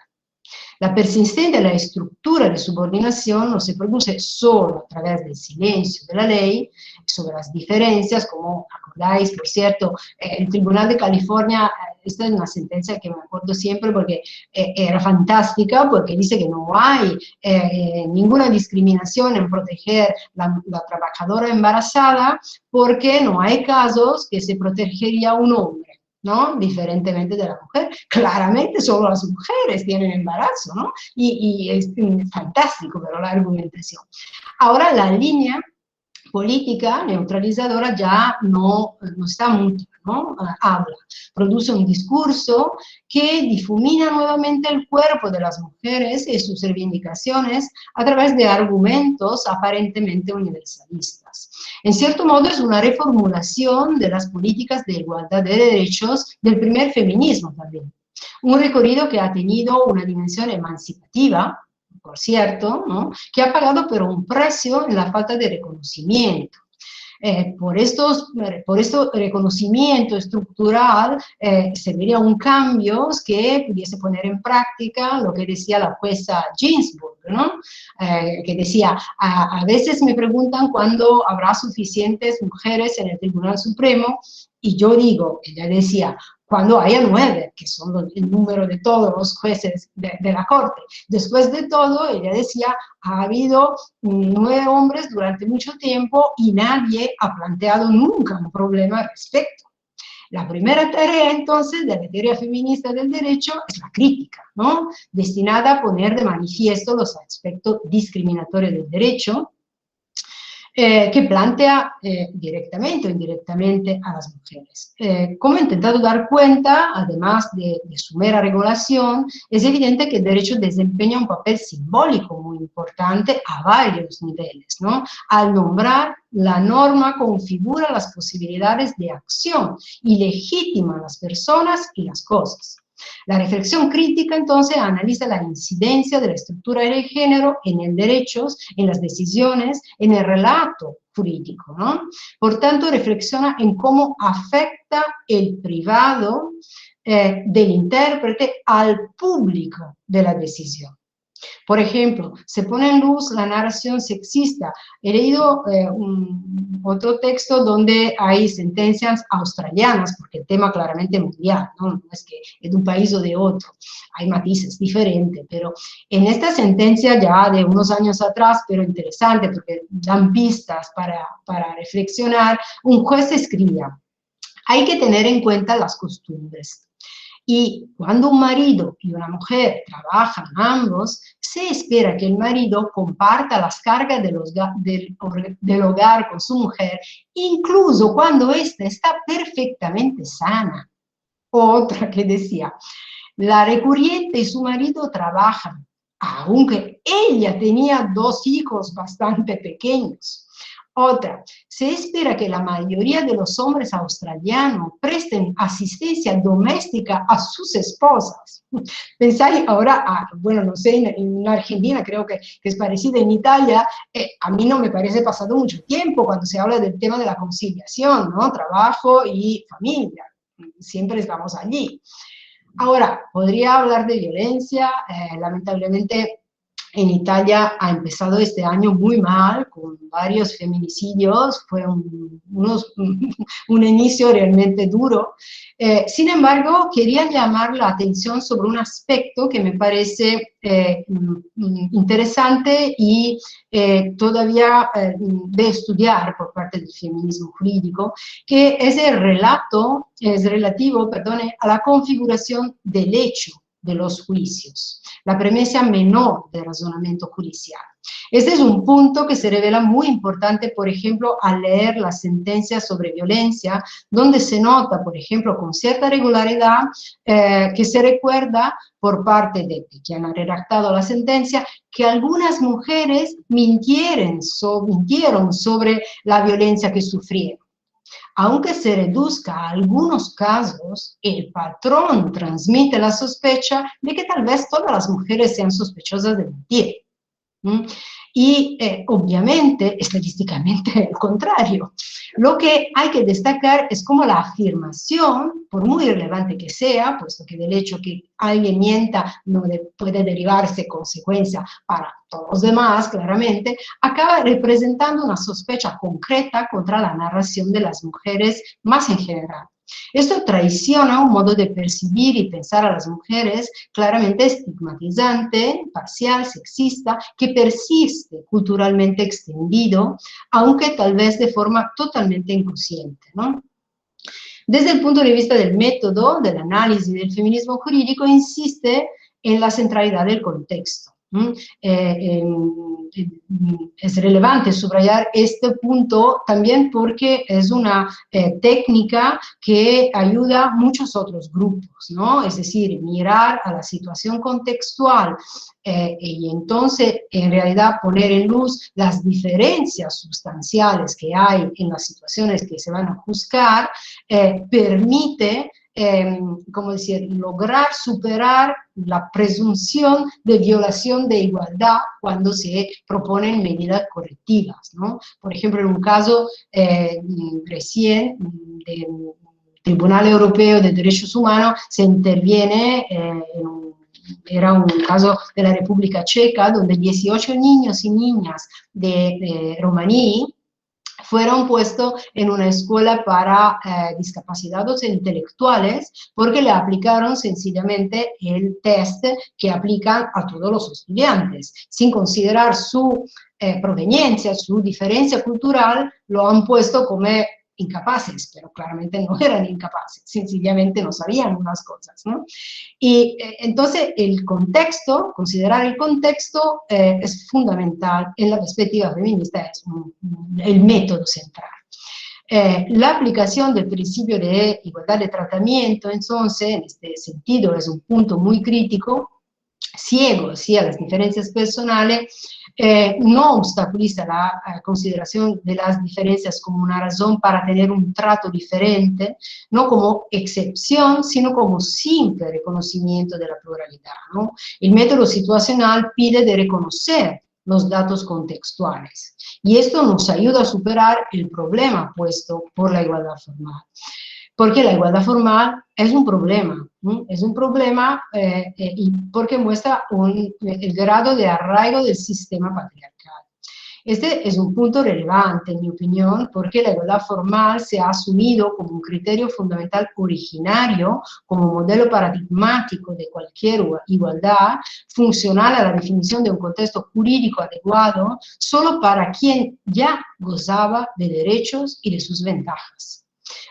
La persistente la estructura de subordinación no se produce solo a través del silencio de la ley sobre las diferencias, como acordáis, por cierto, el Tribunal de California, esta es una sentencia que me acuerdo siempre porque era fantástica, porque dice que no hay ninguna discriminación en proteger la trabajadora embarazada, porque no hay casos que se protegería a un hombre, ¿no? Diferentemente de la mujer. Claramente solo las mujeres tienen embarazo, ¿no? Y es fantástico, pero la argumentación. Ahora la línea política neutralizadora ya no está muta, ¿no? Habla, produce un discurso que difumina nuevamente el cuerpo de las mujeres y sus reivindicaciones a través de argumentos aparentemente universalistas. En cierto modo es una reformulación de las políticas de igualdad de derechos del primer feminismo también. Un recorrido que ha tenido una dimensión emancipativa, por cierto, ¿no? Que ha pagado pero un precio en la falta de reconocimiento. Por este reconocimiento estructural serviría un cambio que pudiese poner en práctica lo que decía la jueza Ginsburg, ¿no? Que decía, a veces me preguntan cuándo habrá suficientes mujeres en el Tribunal Supremo, y yo digo, ella decía, cuando haya 9, que son el número de todos los jueces de la Corte. Después de todo, ella decía, ha habido 9 hombres durante mucho tiempo y nadie ha planteado nunca un problema al respecto. La primera tarea, entonces, de la teoría feminista del derecho es la crítica, ¿no? Destinada a poner de manifiesto los aspectos discriminatorios del derecho, que plantea directamente o indirectamente a las mujeres. Como he intentado dar cuenta, además de su mera regulación, es evidente que el derecho desempeña un papel simbólico muy importante a varios niveles, ¿no? Al nombrar, la norma configura las posibilidades de acción y legitima a las personas y las cosas. La reflexión crítica, entonces, analiza la incidencia de la estructura de género en el derecho, en las decisiones, en el relato jurídico, ¿no? Por tanto, reflexiona en cómo afecta el privado del intérprete al público de la decisión. Por ejemplo, se pone en luz la narración sexista. He leído otro texto donde hay sentencias australianas, porque el tema claramente mundial, ¿no? No es que es de un país o de otro, hay matices diferentes, pero en esta sentencia ya de unos años atrás, pero interesante porque dan pistas para reflexionar, un juez escribía: hay que tener en cuenta las costumbres. Y cuando un marido y una mujer trabajan ambos, se espera que el marido comparta las cargas del hogar con su mujer, incluso cuando ésta está perfectamente sana. Otra que decía: la recurriente y su marido trabajan, aunque ella tenía 2 hijos bastante pequeños. Otra: se espera que la mayoría de los hombres australianos presten asistencia doméstica a sus esposas. Pensáis ahora, bueno, no sé, en Argentina creo que es parecida, en Italia, a mí no me parece pasado mucho tiempo cuando se habla del tema de la conciliación, ¿no? Trabajo y familia, siempre estamos allí. Ahora, podría hablar de violencia, lamentablemente en Italia ha empezado este año muy mal, con varios feminicidios, fue un inicio realmente duro. Sin embargo, quería llamar la atención sobre un aspecto que me parece interesante y todavía de estudiar por parte del feminismo jurídico, que es el relato, es relativo, perdone, a la configuración del hecho de los juicios, la premisa menor del razonamiento judicial. Este es un punto que se revela muy importante, por ejemplo, al leer las sentencias sobre violencia, donde se nota, por ejemplo, con cierta regularidad, que se recuerda por parte de quien ha redactado la sentencia, que algunas mujeres mintieron sobre la violencia que sufrieron. Aunque se reduzca a algunos casos, el patrón transmite la sospecha de que tal vez todas las mujeres sean sospechosas de mentir. Y obviamente, estadísticamente, el contrario. Lo que hay que destacar es cómo la afirmación, por muy relevante que sea, puesto que del hecho que alguien mienta no puede derivarse consecuencia para todos los demás, claramente, acaba representando una sospecha concreta contra la narración de las mujeres más en general. Esto traiciona un modo de percibir y pensar a las mujeres claramente estigmatizante, parcial, sexista, que persiste culturalmente extendido, aunque tal vez de forma totalmente inconsciente, ¿no? Desde el punto de vista del método, del análisis del feminismo jurídico, insiste en la centralidad del contexto. Es relevante subrayar este punto también porque es una técnica que ayuda a muchos otros grupos, ¿no? Es decir, mirar a la situación contextual y entonces en realidad poner en luz las diferencias sustanciales que hay en las situaciones que se van a juzgar, permite como decir, lograr superar la presunción de violación de igualdad cuando se proponen medidas correctivas, ¿no? Por ejemplo, en un caso recién del Tribunal Europeo de Derechos Humanos se interviene era un caso de la República Checa, donde 18 niños y niñas de romaní fueron puestos en una escuela para discapacitados intelectuales porque le aplicaron sencillamente el test que aplican a todos los estudiantes. Sin considerar su proveniencia, su diferencia cultural, lo han puesto como incapaces, pero claramente no eran incapaces, sencillamente no sabían unas cosas, ¿no? Y entonces el contexto, considerar el contexto es fundamental en la perspectiva feminista, es el método central. La aplicación del principio de igualdad de tratamiento, entonces, en este sentido, es un punto muy crítico, ciego hacia las diferencias personales, no obstaculiza la consideración de las diferencias como una razón para tener un trato diferente, no como excepción, sino como simple reconocimiento de la pluralidad, ¿no? El método situacional pide de reconocer los datos contextuales. Y esto nos ayuda a superar el problema puesto por la igualdad formal. Porque la igualdad formal es un problema, ¿no? Es un problema y porque muestra el grado de arraigo del sistema patriarcal. Este es un punto relevante, en mi opinión, porque la igualdad formal se ha asumido como un criterio fundamental originario, como modelo paradigmático de cualquier igualdad, funcional a la definición de un contexto jurídico adecuado, solo para quien ya gozaba de derechos y de sus ventajas,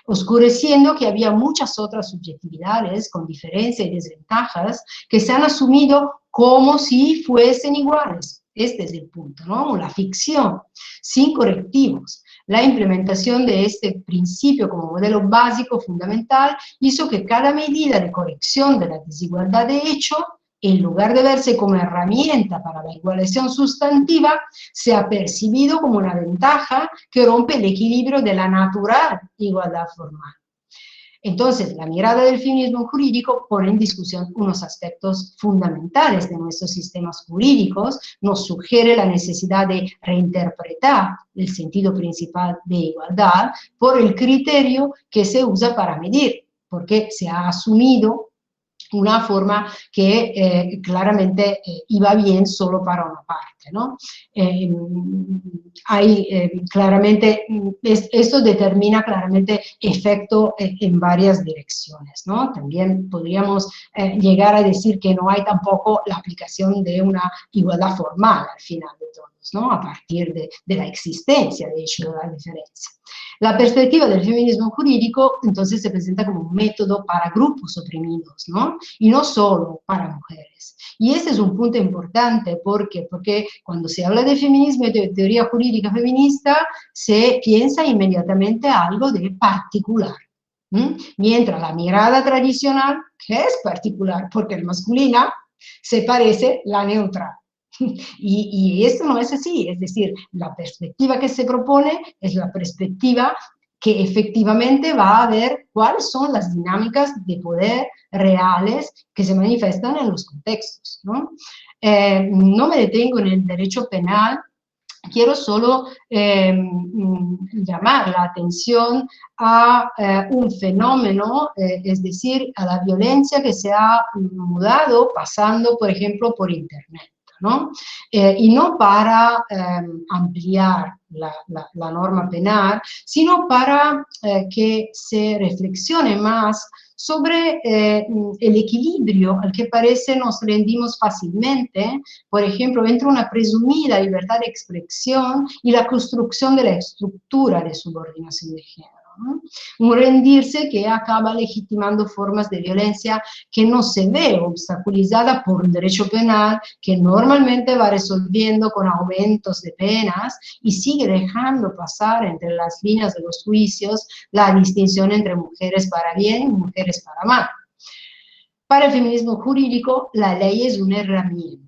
oscureciendo que había muchas otras subjetividades con diferencias y desventajas que se han asumido como si fuesen iguales. Este es el punto, ¿no? La ficción, sin correctivos. La implementación de este principio como modelo básico fundamental hizo que cada medida de corrección de la desigualdad de hecho, en lugar de verse como herramienta para la igualación sustantiva, se ha percibido como una ventaja que rompe el equilibrio de la natural igualdad formal. Entonces, la mirada del feminismo jurídico pone en discusión unos aspectos fundamentales de nuestros sistemas jurídicos, nos sugiere la necesidad de reinterpretar el sentido principal de igualdad por el criterio que se usa para medir, porque se ha asumido una forma que claramente iba bien solo para una parte, ¿no? Claramente, esto determina claramente efecto en varias direcciones, ¿no? También podríamos llegar a decir que no hay tampoco la aplicación de una igualdad formal al final de todos, ¿no? A partir de la existencia, de hecho, de la diferencia. La perspectiva del feminismo jurídico, entonces, se presenta como un método para grupos oprimidos, ¿no? Y no solo para mujeres. Y este es un punto importante, porque cuando se habla de feminismo y de teoría jurídica feminista, se piensa inmediatamente algo de particular. Mientras la mirada tradicional, que es particular, porque es masculina, se parece la neutral. Y esto no es así, es decir, la perspectiva que se propone es la perspectiva que efectivamente va a ver cuáles son las dinámicas de poder reales que se manifiestan en los contextos, ¿no? No me detengo en el derecho penal, quiero solo llamar la atención a un fenómeno, es decir, a la violencia que se ha mudado pasando, por ejemplo, por Internet, ¿no? Y no para ampliar la norma penal, sino para que se reflexione más sobre el equilibrio al que parece nos rendimos fácilmente, por ejemplo, entre una presumida libertad de expresión y la construcción de la estructura de subordinación de género, ¿no? Un rendirse que acaba legitimando formas de violencia que no se ve obstaculizada por un derecho penal que normalmente va resolviendo con aumentos de penas y sigue dejando pasar entre las líneas de los juicios la distinción entre mujeres para bien y mujeres para mal. Para el feminismo jurídico, la ley es una herramienta.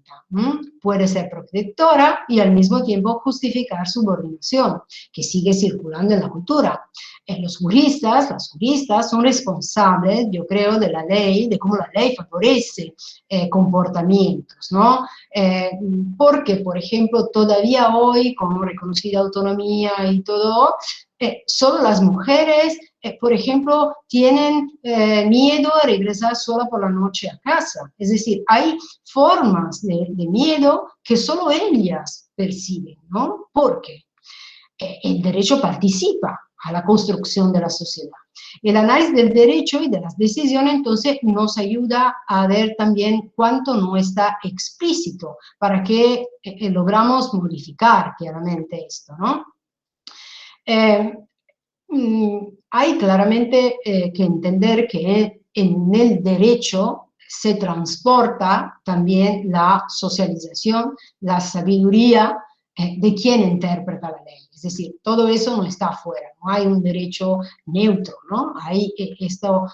Puede ser protectora y al mismo tiempo justificar subordinación, que sigue circulando en la cultura. Los juristas, las juristas son responsables, yo creo, de la ley, de cómo la ley favorece comportamientos, ¿no? Porque, por ejemplo, todavía hoy, con reconocida autonomía y todo, solo las mujeres, por ejemplo, tienen miedo a regresar sola por la noche a casa. Es decir, hay formas de miedo que solo ellas perciben, ¿no? Porque el derecho participa a la construcción de la sociedad. El análisis del derecho y de las decisiones, entonces, nos ayuda a ver también cuánto no está explícito para que logramos modificar claramente esto, ¿no? hay claramente que entender que en el derecho se transporta también la socialización, la sabiduría de quien interpreta la ley. Es decir, todo eso no está afuera, no hay un derecho neutro, ¿no? Hay esto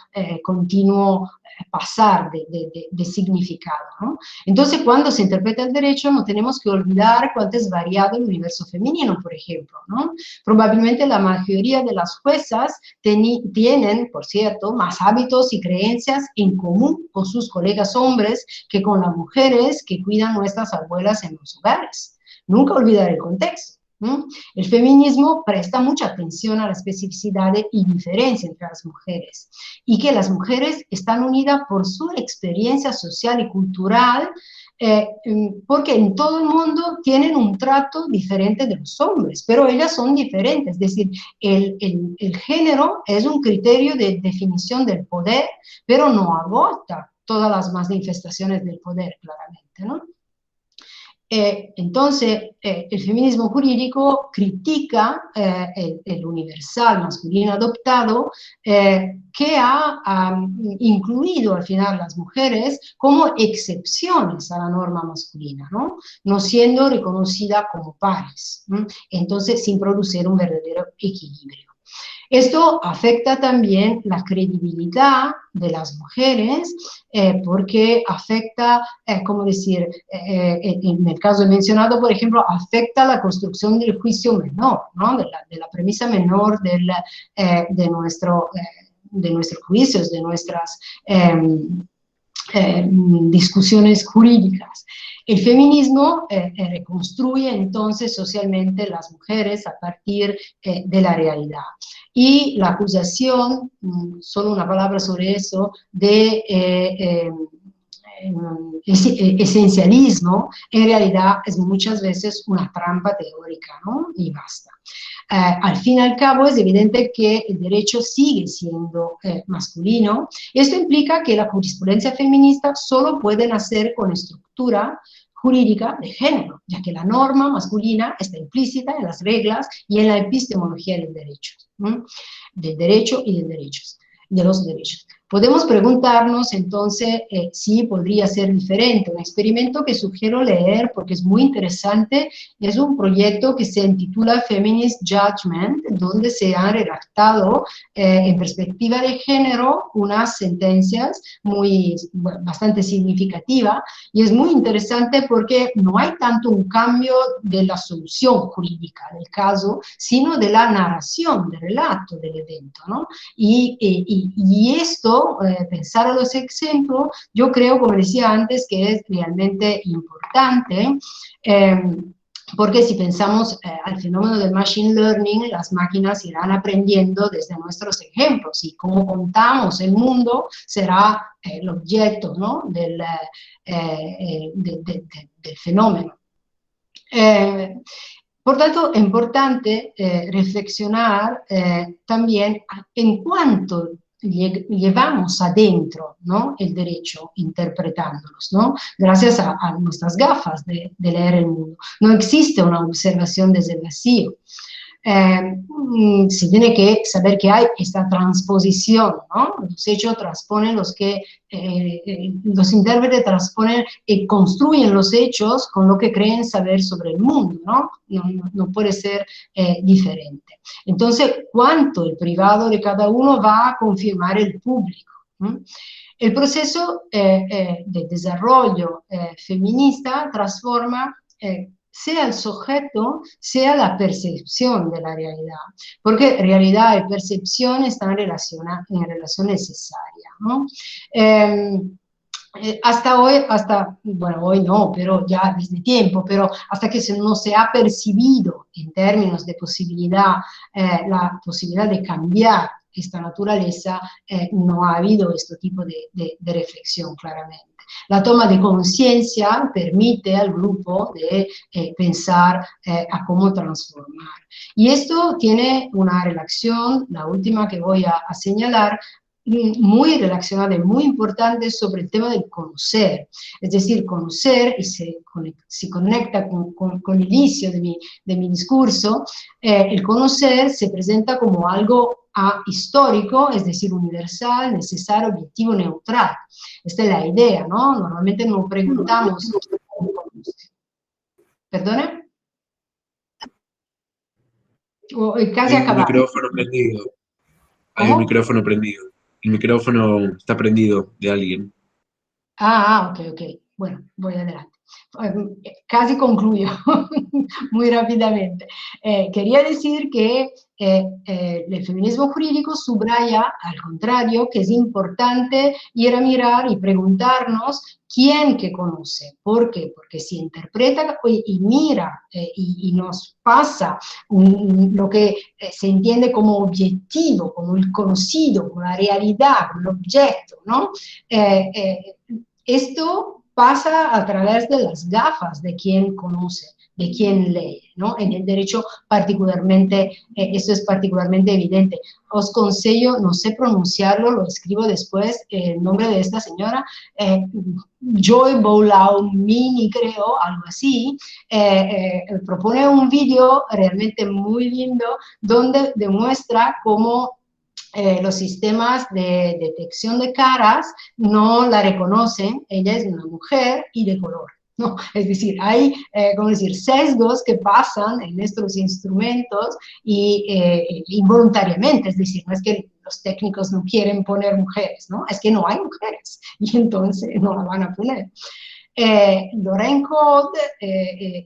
continuo pasar de significado, ¿no? Entonces, cuando se interpreta el derecho, no tenemos que olvidar cuánto es variado el universo femenino, por ejemplo, ¿no? Probablemente la mayoría de las juezas tienen, por cierto, más hábitos y creencias en común con sus colegas hombres que con las mujeres que cuidan nuestras abuelas en los hogares. Nunca olvidar el contexto. El feminismo presta mucha atención a la especificidad y diferencia entre las mujeres y que las mujeres están unidas por su experiencia social y cultural porque en todo el mundo tienen un trato diferente de los hombres, pero ellas son diferentes, es decir, el género es un criterio de definición del poder, pero no agota todas las manifestaciones del poder, claramente, ¿no? Entonces, el feminismo jurídico critica el universal masculino adoptado que ha incluido al final las mujeres como excepciones a la norma masculina, no siendo reconocida como pares, entonces sin producir un verdadero equilibrio. Esto afecta también la credibilidad de las mujeres porque afecta, como decir, en el caso mencionado, por ejemplo, afecta la construcción del juicio menor, ¿no? de la premisa menor de nuestros juicios, de nuestras discusiones jurídicas. El feminismo reconstruye entonces socialmente las mujeres a partir de la realidad. Y la acusación, solo una palabra sobre eso, de esencialismo, en realidad es muchas veces una trampa teórica, ¿no? Y basta. Al fin y al cabo es evidente que el derecho sigue siendo masculino. Esto implica que la jurisprudencia feminista solo puede nacer con estructura jurídica de género, ya que la norma masculina está implícita en las reglas y en la epistemología del derecho y de los derechos. Podemos preguntarnos entonces si podría ser diferente. Un experimento que sugiero leer porque es muy interesante es un proyecto que se intitula Feminist Judgment, donde se han redactado en perspectiva de género unas sentencias bastante significativas, y es muy interesante porque no hay tanto un cambio de la solución jurídica del caso, sino de la narración, del relato del evento, ¿no? Y esto, pensar a los ejemplos, yo creo, como decía antes, que es realmente importante, porque si pensamos al fenómeno del machine learning, las máquinas irán aprendiendo desde nuestros ejemplos, y cómo contamos el mundo será el objeto, ¿no? del fenómeno. Por tanto, es importante reflexionar también en cuánto llevamos adentro, ¿no? El derecho interpretándolos, ¿no? Gracias a nuestras gafas de leer el mundo. No existe una observación desde el vacío. Se tiene que saber que hay esta transposición, ¿no? Los hechos transponen los intérpretes transponen y construyen los hechos con lo que creen saber sobre el mundo, ¿no? No puede ser diferente. Entonces, ¿cuánto el privado de cada uno va a confirmar el público? El proceso de desarrollo feminista transforma sea el sujeto, sea la percepción de la realidad, porque realidad y percepción están en relación necesaria, ¿no? Hasta hoy, bueno, hoy no, pero ya desde tiempo, pero hasta que no se ha percibido en términos de posibilidad, la posibilidad de cambiar esta naturaleza, no ha habido este tipo de reflexión claramente. La toma de conciencia permite al grupo de pensar a cómo transformar. Y esto tiene una relación, la última que voy a señalar, muy relacionada y muy importante sobre el tema del conocer. Es decir, conocer, y se conecta con el inicio de mi discurso, el conocer se presenta como algo histórico, es decir, universal, necesario, objetivo, neutral. Esta es la idea, ¿no? Normalmente nos preguntamos, ¿perdone? Casi Hay un acabado. micrófono prendido. Hay un ¿Cómo? micrófono prendido. El micrófono está prendido de alguien. Ok. Bueno, voy adelante. Casi concluyo muy rápidamente. Quería decir que el feminismo jurídico subraya, al contrario, que es importante ir a mirar y preguntarnos quién que conoce. ¿Por qué? Porque si interpreta y mira y nos pasa lo que se entiende como objetivo, como el conocido, como la realidad, como el objeto, ¿no? Esto pasa a través de las gafas de quien conoce, de quien lee, ¿no? En el derecho particularmente, esto es particularmente evidente. Os consejo, no sé pronunciarlo, lo escribo después, el nombre de esta señora, Joy Boulaoumini, creo, algo así, propone un vídeo realmente muy lindo donde demuestra cómo los sistemas de detección de caras no la reconocen, ella es una mujer y de color. ¿No? Es decir, hay sesgos que pasan en nuestros instrumentos y involuntariamente, es decir, no es que los técnicos no quieren poner mujeres, ¿no? Es que no hay mujeres y entonces no la van a poner. Lorraine Code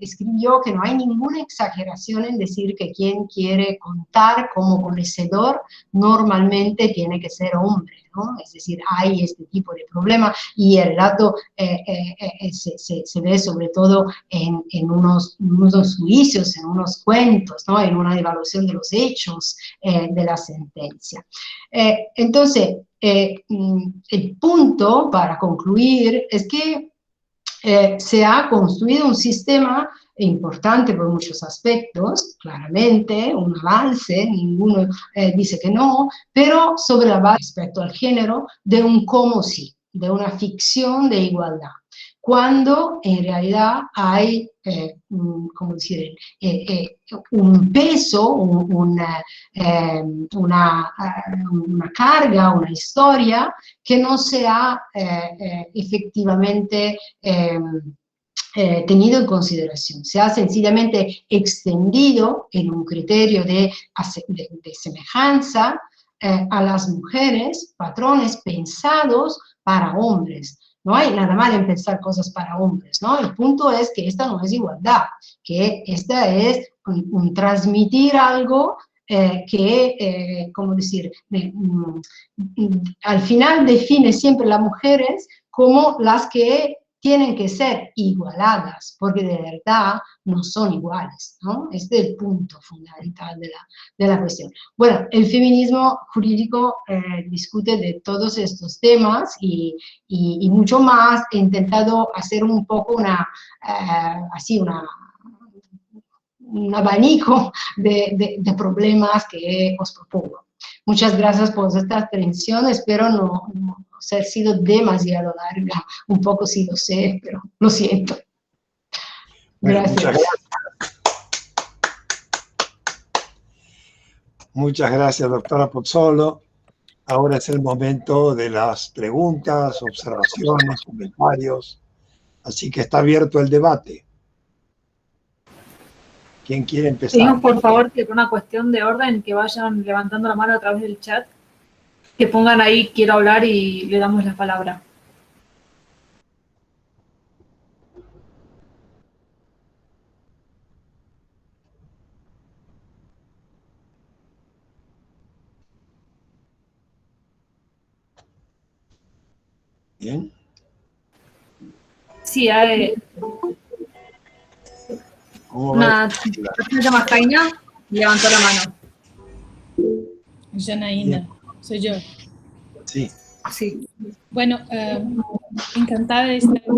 escribió que no hay ninguna exageración en decir que quien quiere contar como conocedor normalmente tiene que ser hombre, ¿no? Es decir, hay este tipo de problema y el relato se ve sobre todo en unos juicios, en unos cuentos, ¿no? En una evaluación de los hechos de la sentencia. Entonces, el punto para concluir es que se ha construido un sistema importante por muchos aspectos, claramente, un avance, ninguno dice que no, pero sobre la base respecto al género de un como sí, de una ficción de igualdad, cuando en realidad hay, ¿cómo decir?, un peso, una carga, una historia que no se ha efectivamente tenido en consideración. Se ha sencillamente extendido en un criterio de semejanza a las mujeres, patrones pensados para hombres. No hay nada mal en pensar cosas para hombres, ¿no? El punto es que esta no es igualdad, que esta es un transmitir algo que, ¿cómo decir?, al final define siempre a las mujeres como las que tienen que ser igualadas, porque de verdad no son iguales, ¿no? Este es el punto fundamental de la cuestión. Bueno, el feminismo jurídico discute de todos estos temas y mucho más. He intentado hacer un poco un abanico de problemas que os propongo. Muchas gracias por esta atención, espero no ser sido demasiado larga, un poco sí lo sé, pero lo siento. Bueno, Gracias. Muchas gracias, doctora Pozzolo. Ahora es el momento de las preguntas, observaciones, comentarios, así que está abierto el debate. ¿Quién quiere empezar? Pedimos por favor que por una cuestión de orden que vayan levantando la mano a través del chat, que pongan ahí quiero hablar y le damos la palabra. Bien. Sí, hay una chica que se llama Jaina, levantó la mano. Janaína, soy yo. Sí. Sí. Bueno, encantada de estar aquí.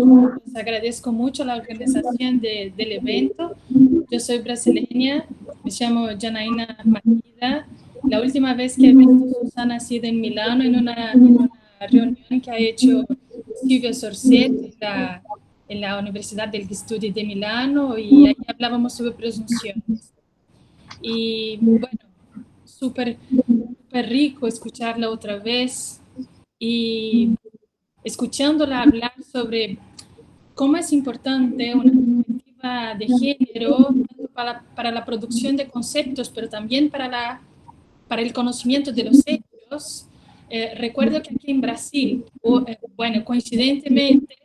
Les agradezco mucho la organización del evento. Yo soy brasileña, me llamo Janaína Maquida. la última vez que he visto a Susana ha sido en Milano, en una reunión que ha hecho Silvio Sorcetti en la Universidad del Studi de Milano, y ahí hablábamos sobre presunciones. Y bueno, súper rico escucharla otra vez y escuchándola hablar sobre cómo es importante una perspectiva de género para la producción de conceptos, pero también para el conocimiento de los hechos. Recuerdo que aquí en Brasil, bueno, coincidentemente,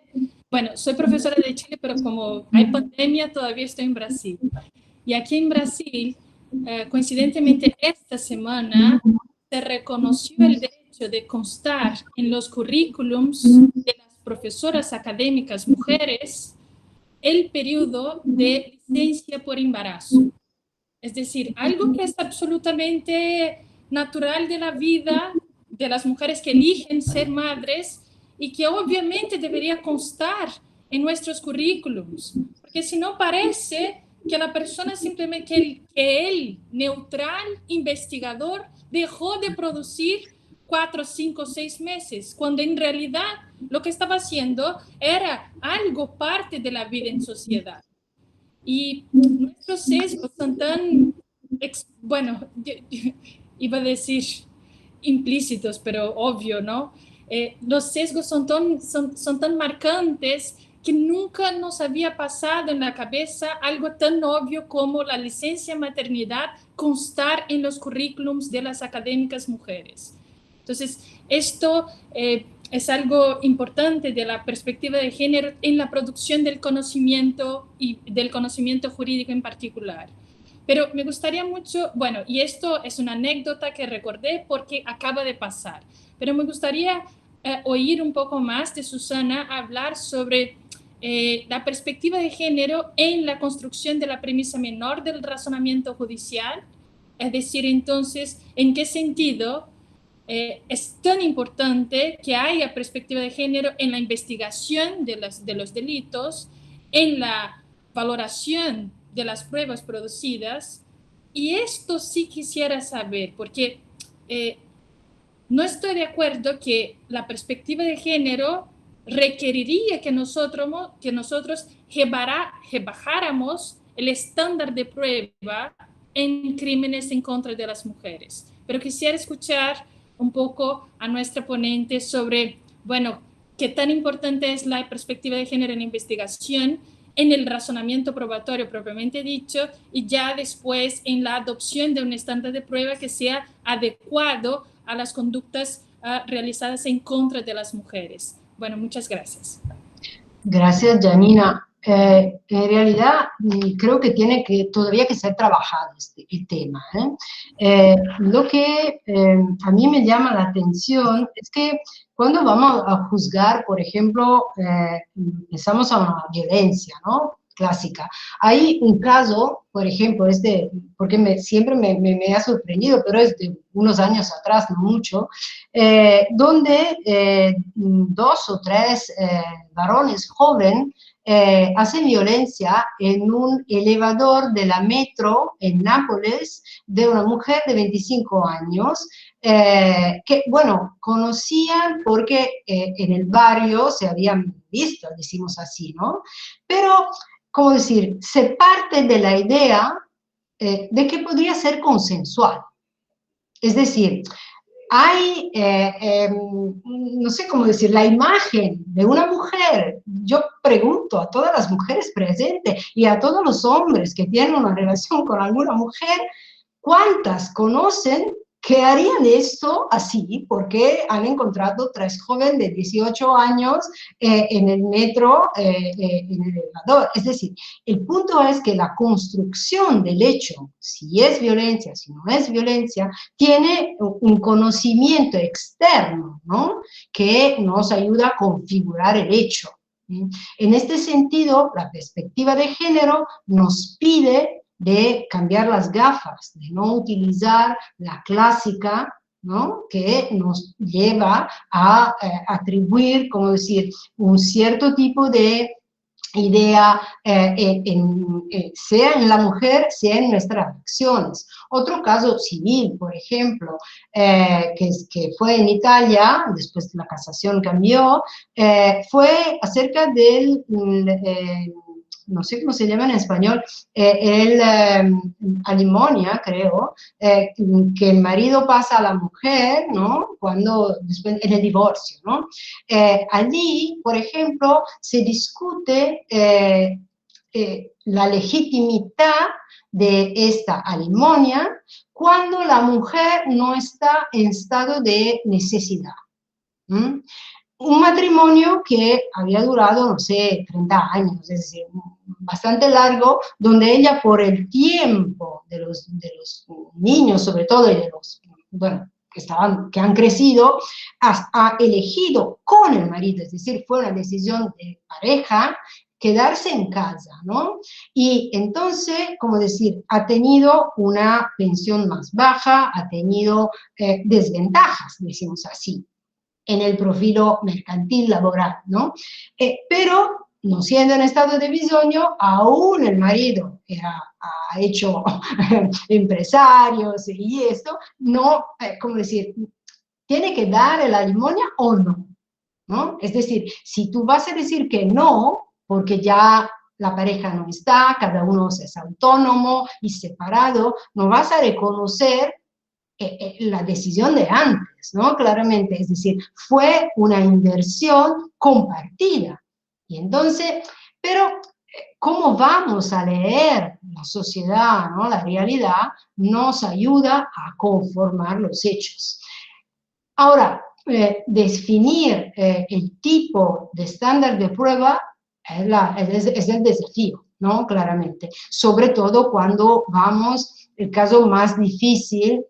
bueno, soy profesora de Chile, pero como hay pandemia, todavía estoy en Brasil. Y aquí en Brasil, coincidentemente, esta semana se reconoció el derecho de constar en los currículums de las profesoras académicas mujeres el periodo de licencia por embarazo. Es decir, algo que es absolutamente natural de la vida de las mujeres que eligen ser madres y que obviamente debería constar en nuestros currículums, porque si no parece que la persona simplemente, que el neutral investigador dejó de producir 4, 5, 6 meses, cuando en realidad lo que estaba haciendo era algo parte de la vida en sociedad. Y nuestros sesgos son tan, bueno, iba a decir implícitos, pero obvio, ¿no? Los sesgos son tan marcantes que nunca nos había pasado en la cabeza algo tan obvio como la licencia maternidad constar en los currículums de las académicas mujeres. Entonces, esto es algo importante de la perspectiva de género en la producción del conocimiento y del conocimiento jurídico en particular. Pero me gustaría mucho, bueno, y esto es una anécdota que recordé porque acaba de pasar, pero me gustaría oír un poco más de Susana hablar sobre la perspectiva de género en la construcción de la premisa menor del razonamiento judicial, es decir, entonces, ¿en qué sentido es tan importante que haya perspectiva de género en la investigación de los delitos, en la valoración de las pruebas producidas? Y esto sí quisiera saber, porque no estoy de acuerdo que la perspectiva de género requeriría que nosotros rebajáramos el estándar de prueba en crímenes en contra de las mujeres. Pero quisiera escuchar un poco a nuestra ponente sobre, bueno, qué tan importante es la perspectiva de género en la investigación, en el razonamiento probatorio propiamente dicho, y ya después en la adopción de un estándar de prueba que sea adecuado a las conductas realizadas en contra de las mujeres. Bueno, muchas gracias. Gracias, Janina. En realidad, creo que tiene todavía que ser trabajado el tema. Lo que a mí me llama la atención es que cuando vamos a juzgar, por ejemplo, pensamos a una violencia, ¿no?, clásica. Hay un caso, por ejemplo, porque siempre me ha sorprendido, pero es de unos años atrás, no mucho, donde 2 o 3 varones jóvenes hacen violencia en un elevador de la metro en Nápoles de una mujer de 25 años que, bueno, conocían porque en el barrio se habían visto, decimos así, ¿no? Pero, ¿cómo decir? Se parte de la idea de que podría ser consensual. Es decir, hay, no sé cómo decir, la imagen de una mujer. Yo pregunto a todas las mujeres presentes y a todos los hombres que tienen una relación con alguna mujer, ¿cuántas conocen que harían esto así porque han encontrado 3 jóvenes de 18 años en el metro, en el elevador? Es decir, el punto es que la construcción del hecho, si es violencia, si no es violencia, tiene un conocimiento externo, ¿no?, que nos ayuda a configurar el hecho. En este sentido, la perspectiva de género nos pide de cambiar las gafas, de no utilizar la clásica, ¿no?, que nos lleva a atribuir, como decir, un cierto tipo de idea, sea en la mujer, sea en nuestras acciones. Otro caso civil, por ejemplo, que fue en Italia, después de la casación cambió, fue acerca del, no sé cómo se llama en español, alimonia, creo, que el marido pasa a la mujer, ¿no? Cuando, después, en el divorcio, ¿no? Allí, por ejemplo, se discute la legitimidad de esta alimonia cuando la mujer no está en estado de necesidad. ¿Mm? Un matrimonio que había durado, no sé, 30 años, es decir, bastante largo, donde ella por el tiempo de los niños, sobre todo, y de los, bueno, que han crecido, ha elegido con el marido, es decir, fue una decisión de pareja, quedarse en casa, ¿no? Y entonces, como decir, ha tenido una pensión más baja, ha tenido desventajas, decimos así, en el profilo mercantil laboral, ¿no? Pero, no siendo en estado de bisogno, aún el marido ha hecho empresarios y esto, no, ¿cómo decir? ¿Tiene que dar la alimonia o no? ¿No? Es decir, si tú vas a decir que no, porque ya la pareja no está, cada uno es autónomo y separado, no vas a reconocer la decisión de antes, ¿no? Claramente, es decir, fue una inversión compartida. Y entonces, pero cómo vamos a leer la sociedad, ¿no? La realidad nos ayuda a conformar los hechos. Ahora, definir el tipo de estándar de prueba es el desafío, ¿no? Claramente. Sobre todo cuando vamos, el caso más difícil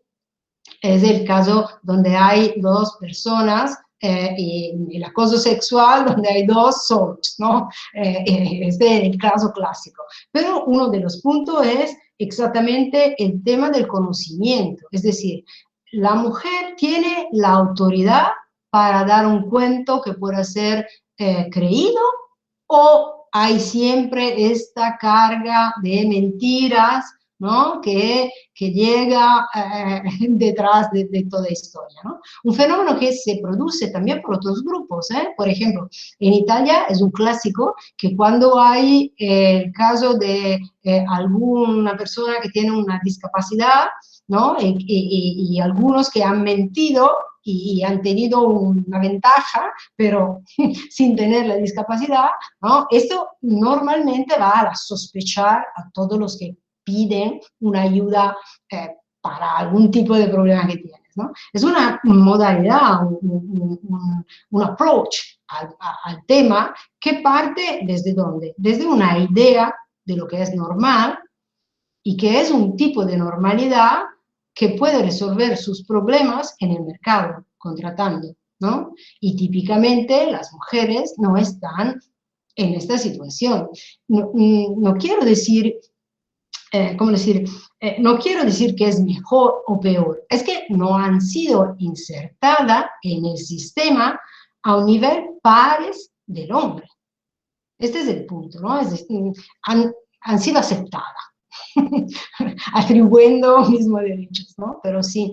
es el caso donde hay dos personas y el acoso sexual donde hay dos solos, ¿no? Es el caso clásico. Pero uno de los puntos es exactamente el tema del conocimiento, es decir, la mujer tiene la autoridad para dar un cuento que pueda ser creído, o hay siempre esta carga de mentiras, ¿no? que llega detrás de toda historia, ¿no? Un fenómeno que se produce también por otros grupos, por ejemplo, en Italia es un clásico que cuando hay el caso de alguna persona que tiene una discapacidad, ¿no? Y algunos que han mentido y han tenido una ventaja, pero sin tener la discapacidad, ¿no? Esto normalmente va a sospechar a todos los que piden una ayuda para algún tipo de problema que tienes, ¿no? Es una modalidad, un approach al tema que parte ¿desde dónde? Desde una idea de lo que es normal y que es un tipo de normalidad que puede resolver sus problemas en el mercado, contratando, ¿no? Y típicamente las mujeres no están en esta situación. No quiero decir, ¿cómo decir? No quiero decir que es mejor o peor, es que no han sido insertadas en el sistema a un nivel pares del hombre. Este es el punto, ¿no? Es decir, han sido aceptadas. atribuyendo mismos derechos, ¿no? Pero sí,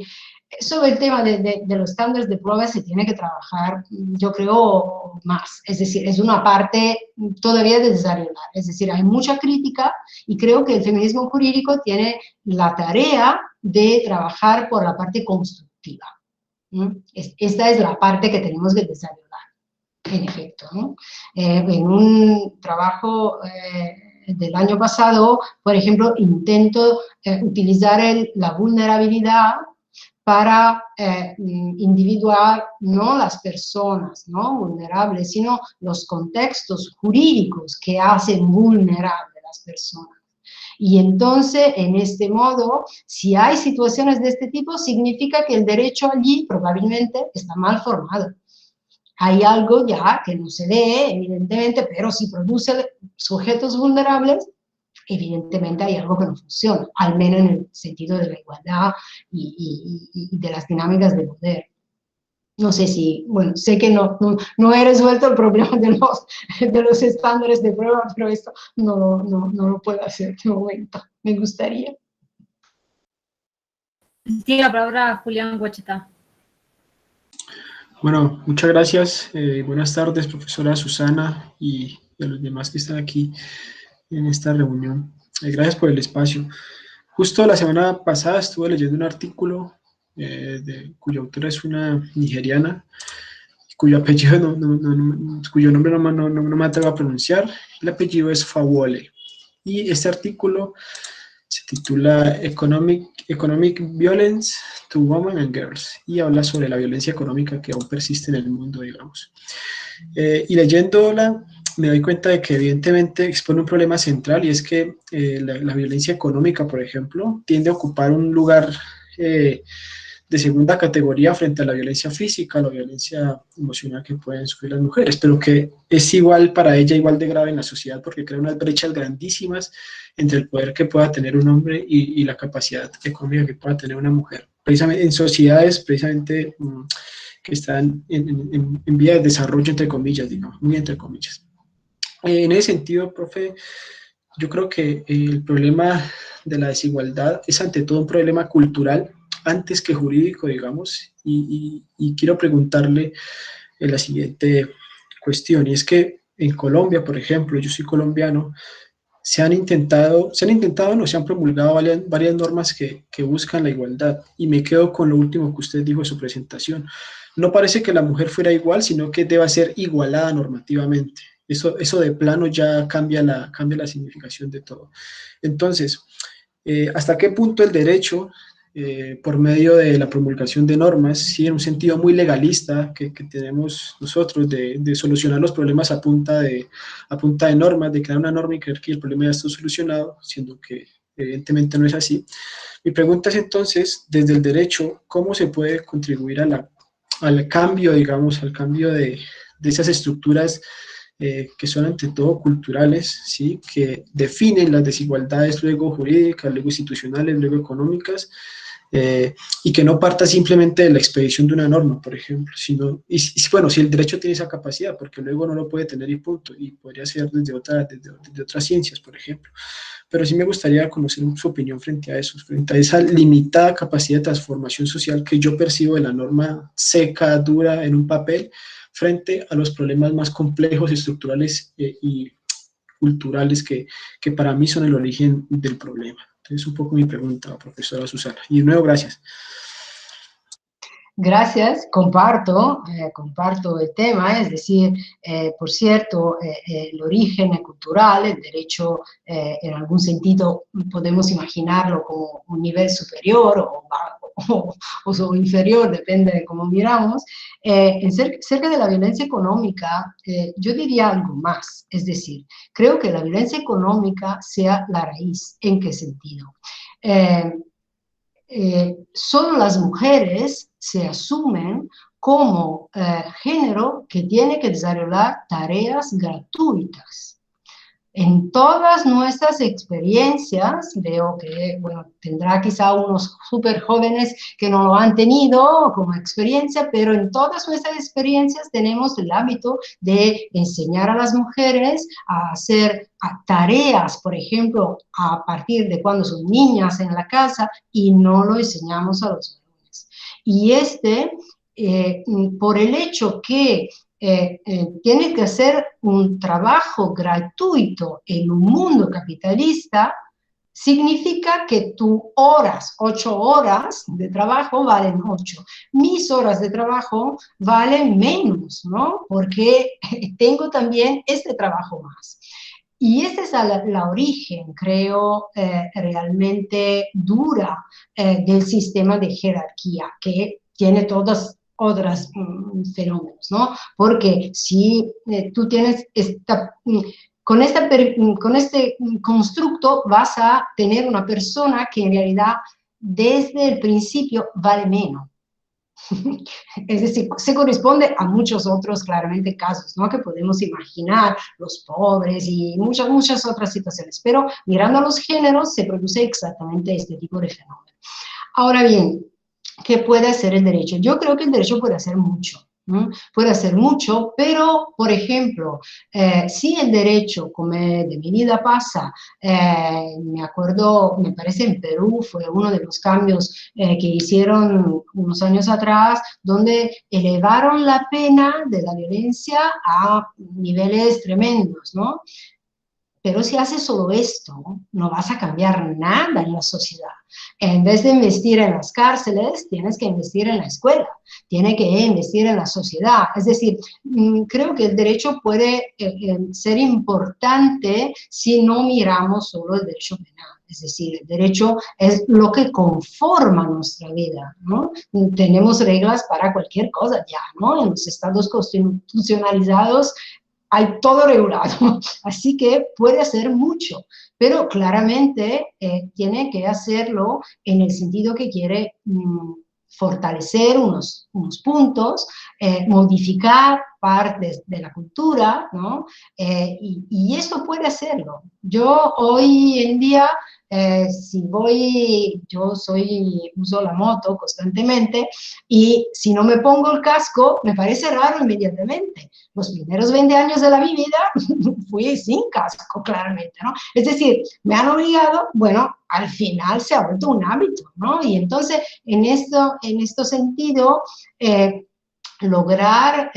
sobre el tema de los estándares de prueba se tiene que trabajar, yo creo, más. Es decir, es una parte todavía de desarrollar. Es decir, hay mucha crítica y creo que el feminismo jurídico tiene la tarea de trabajar por la parte constructiva. Esta es la parte que tenemos que desarrollar, en efecto, ¿no? En un trabajo del año pasado, por ejemplo, intento utilizar la vulnerabilidad para individuar no las personas, ¿no? vulnerables, sino los contextos jurídicos que hacen vulnerables a las personas. Y entonces, en este modo, si hay situaciones de este tipo, significa que el derecho allí probablemente está mal formado. Hay algo ya que no se ve, evidentemente, pero si produce sujetos vulnerables, evidentemente hay algo que no funciona, al menos en el sentido de la igualdad y de las dinámicas de poder. No sé si, bueno, sé que no he resuelto el problema de los estándares de prueba, pero esto no lo puedo hacer de momento. Me gustaría. Tiene la palabra Julián Huacheta. Bueno, muchas gracias. Buenas tardes, profesora Susana y a los demás que están aquí en esta reunión. Gracias por el espacio. Justo la semana pasada estuve leyendo un artículo cuya autora es una nigeriana, cuyo apellido cuyo nombre no me atrevo a pronunciar. El apellido es Fawole. Y este artículo se titula Economic Violence to Women and Girls, y habla sobre la violencia económica que aún persiste en el mundo, digamos. Y leyéndola me doy cuenta de que evidentemente expone un problema central, y es que la violencia económica, por ejemplo, tiende a ocupar un lugar de segunda categoría frente a la violencia física, la violencia emocional que pueden sufrir las mujeres, pero que es igual para ella, igual de grave en la sociedad, porque crea unas brechas grandísimas entre el poder que pueda tener un hombre y la capacidad económica que pueda tener una mujer. Precisamente en sociedades precisamente que están en vía de desarrollo, entre comillas, digamos, muy entre comillas. En ese sentido, profe, yo creo que el problema de la desigualdad es ante todo un problema cultural, antes que jurídico, digamos, y quiero preguntarle la siguiente cuestión, y es que en Colombia, por ejemplo, yo soy colombiano, se han intentado, no, se han promulgado varias normas que buscan la igualdad, y me quedo con lo último que usted dijo en su presentación. No parece que la mujer fuera igual, sino que deba ser igualada normativamente. Eso de plano ya cambia la significación de todo. Entonces, ¿hasta qué punto el derecho, por medio de la promulgación de normas, sí, en un sentido muy legalista que tenemos nosotros de solucionar los problemas a punta de normas, de crear una norma y creer que el problema ya está solucionado, siendo que evidentemente no es así? Mi pregunta es entonces, desde el derecho, ¿cómo se puede contribuir al cambio, digamos, al cambio de esas estructuras que son ante todo culturales, ¿sí?, que definen las desigualdades luego jurídicas, luego institucionales, luego económicas, y que no parta simplemente de la expedición de una norma, por ejemplo, sino, bueno, si el derecho tiene esa capacidad, porque luego no lo puede tener y punto, y podría ser desde otras ciencias, por ejemplo. Pero sí me gustaría conocer su opinión frente a eso, frente a esa limitada capacidad de transformación social que yo percibo de la norma seca, dura, en un papel, frente a los problemas más complejos, estructurales y culturales que para mí son el origen del problema. Entonces, un poco mi pregunta, profesora Susana. Y de nuevo, gracias. Gracias, comparto el tema, es decir, por cierto, el origen cultural, el derecho en algún sentido podemos imaginarlo como un nivel superior o inferior, depende de cómo miramos. Cerca de la violencia económica, yo diría algo más, es decir, creo que la violencia económica sea la raíz. ¿En qué sentido? Solo las mujeres se asumen como género que tiene que desarrollar tareas gratuitas. En todas nuestras experiencias, veo que, bueno, tendrá quizá unos súper jóvenes que no lo han tenido como experiencia, pero en todas nuestras experiencias tenemos el hábito de enseñar a las mujeres a hacer tareas, por ejemplo, a partir de cuando son niñas en la casa, y no lo enseñamos a los varones. Y por el hecho que tiene que hacer un trabajo gratuito en un mundo capitalista, significa que tus 8 horas de trabajo valen 8. Mis horas de trabajo valen menos, ¿no? Porque tengo también este trabajo más. Y esta es la origen, creo, realmente dura del sistema de jerarquía, que tiene todos otros fenómenos, ¿no? Porque si tú tienes con este constructo vas a tener una persona que en realidad desde el principio vale menos. Es decir, se corresponde a muchos otros, claramente, casos, ¿no?, que podemos imaginar, los pobres y muchas otras situaciones. Pero mirando a los géneros se produce exactamente este tipo de fenómeno. Ahora bien, ¿qué puede hacer el derecho? Yo creo que el derecho puede hacer mucho. Puede hacer mucho, pero, por ejemplo, si el derecho, como de mi vida pasa, me acuerdo, me parece en Perú fue uno de los cambios que hicieron unos años atrás, donde elevaron la pena de la violencia a niveles tremendos, ¿no? Pero si haces solo esto, no vas a cambiar nada en la sociedad. En vez de investir en las cárceles, tienes que investir en la escuela, tienes que investir en la sociedad. Es decir, creo que el derecho puede ser importante si no miramos solo el derecho penal. Es decir, el derecho es lo que conforma nuestra vida, ¿no? Tenemos reglas para cualquier cosa ya, ¿no? En los estados constitucionalizados hay todo regulado, así que puede hacer mucho, pero claramente tiene que hacerlo en el sentido que quiere fortalecer unos puntos, modificar partes de la cultura, ¿no? Y esto puede hacerlo. Yo hoy en día, si voy, uso la moto constantemente y si no me pongo el casco, me parece raro inmediatamente. Los primeros 20 años de mi vida fui sin casco, claramente, ¿no? Es decir, me han obligado, bueno, al final se ha vuelto un hábito, ¿no? Y entonces, en este sentido, lograr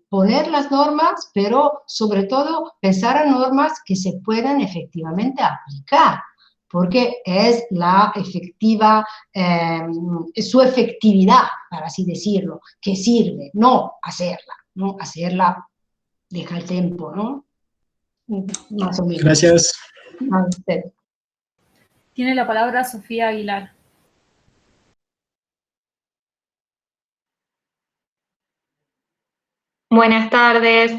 poner las normas, pero sobre todo pensar en normas que se puedan efectivamente aplicar, porque es la efectiva, su efectividad, para así decirlo, que sirve, no hacerla. ¿No? Hacerla, deja el tiempo, ¿no? Más o menos. Gracias. A usted. Tiene la palabra Sofía Aguilar. Buenas tardes.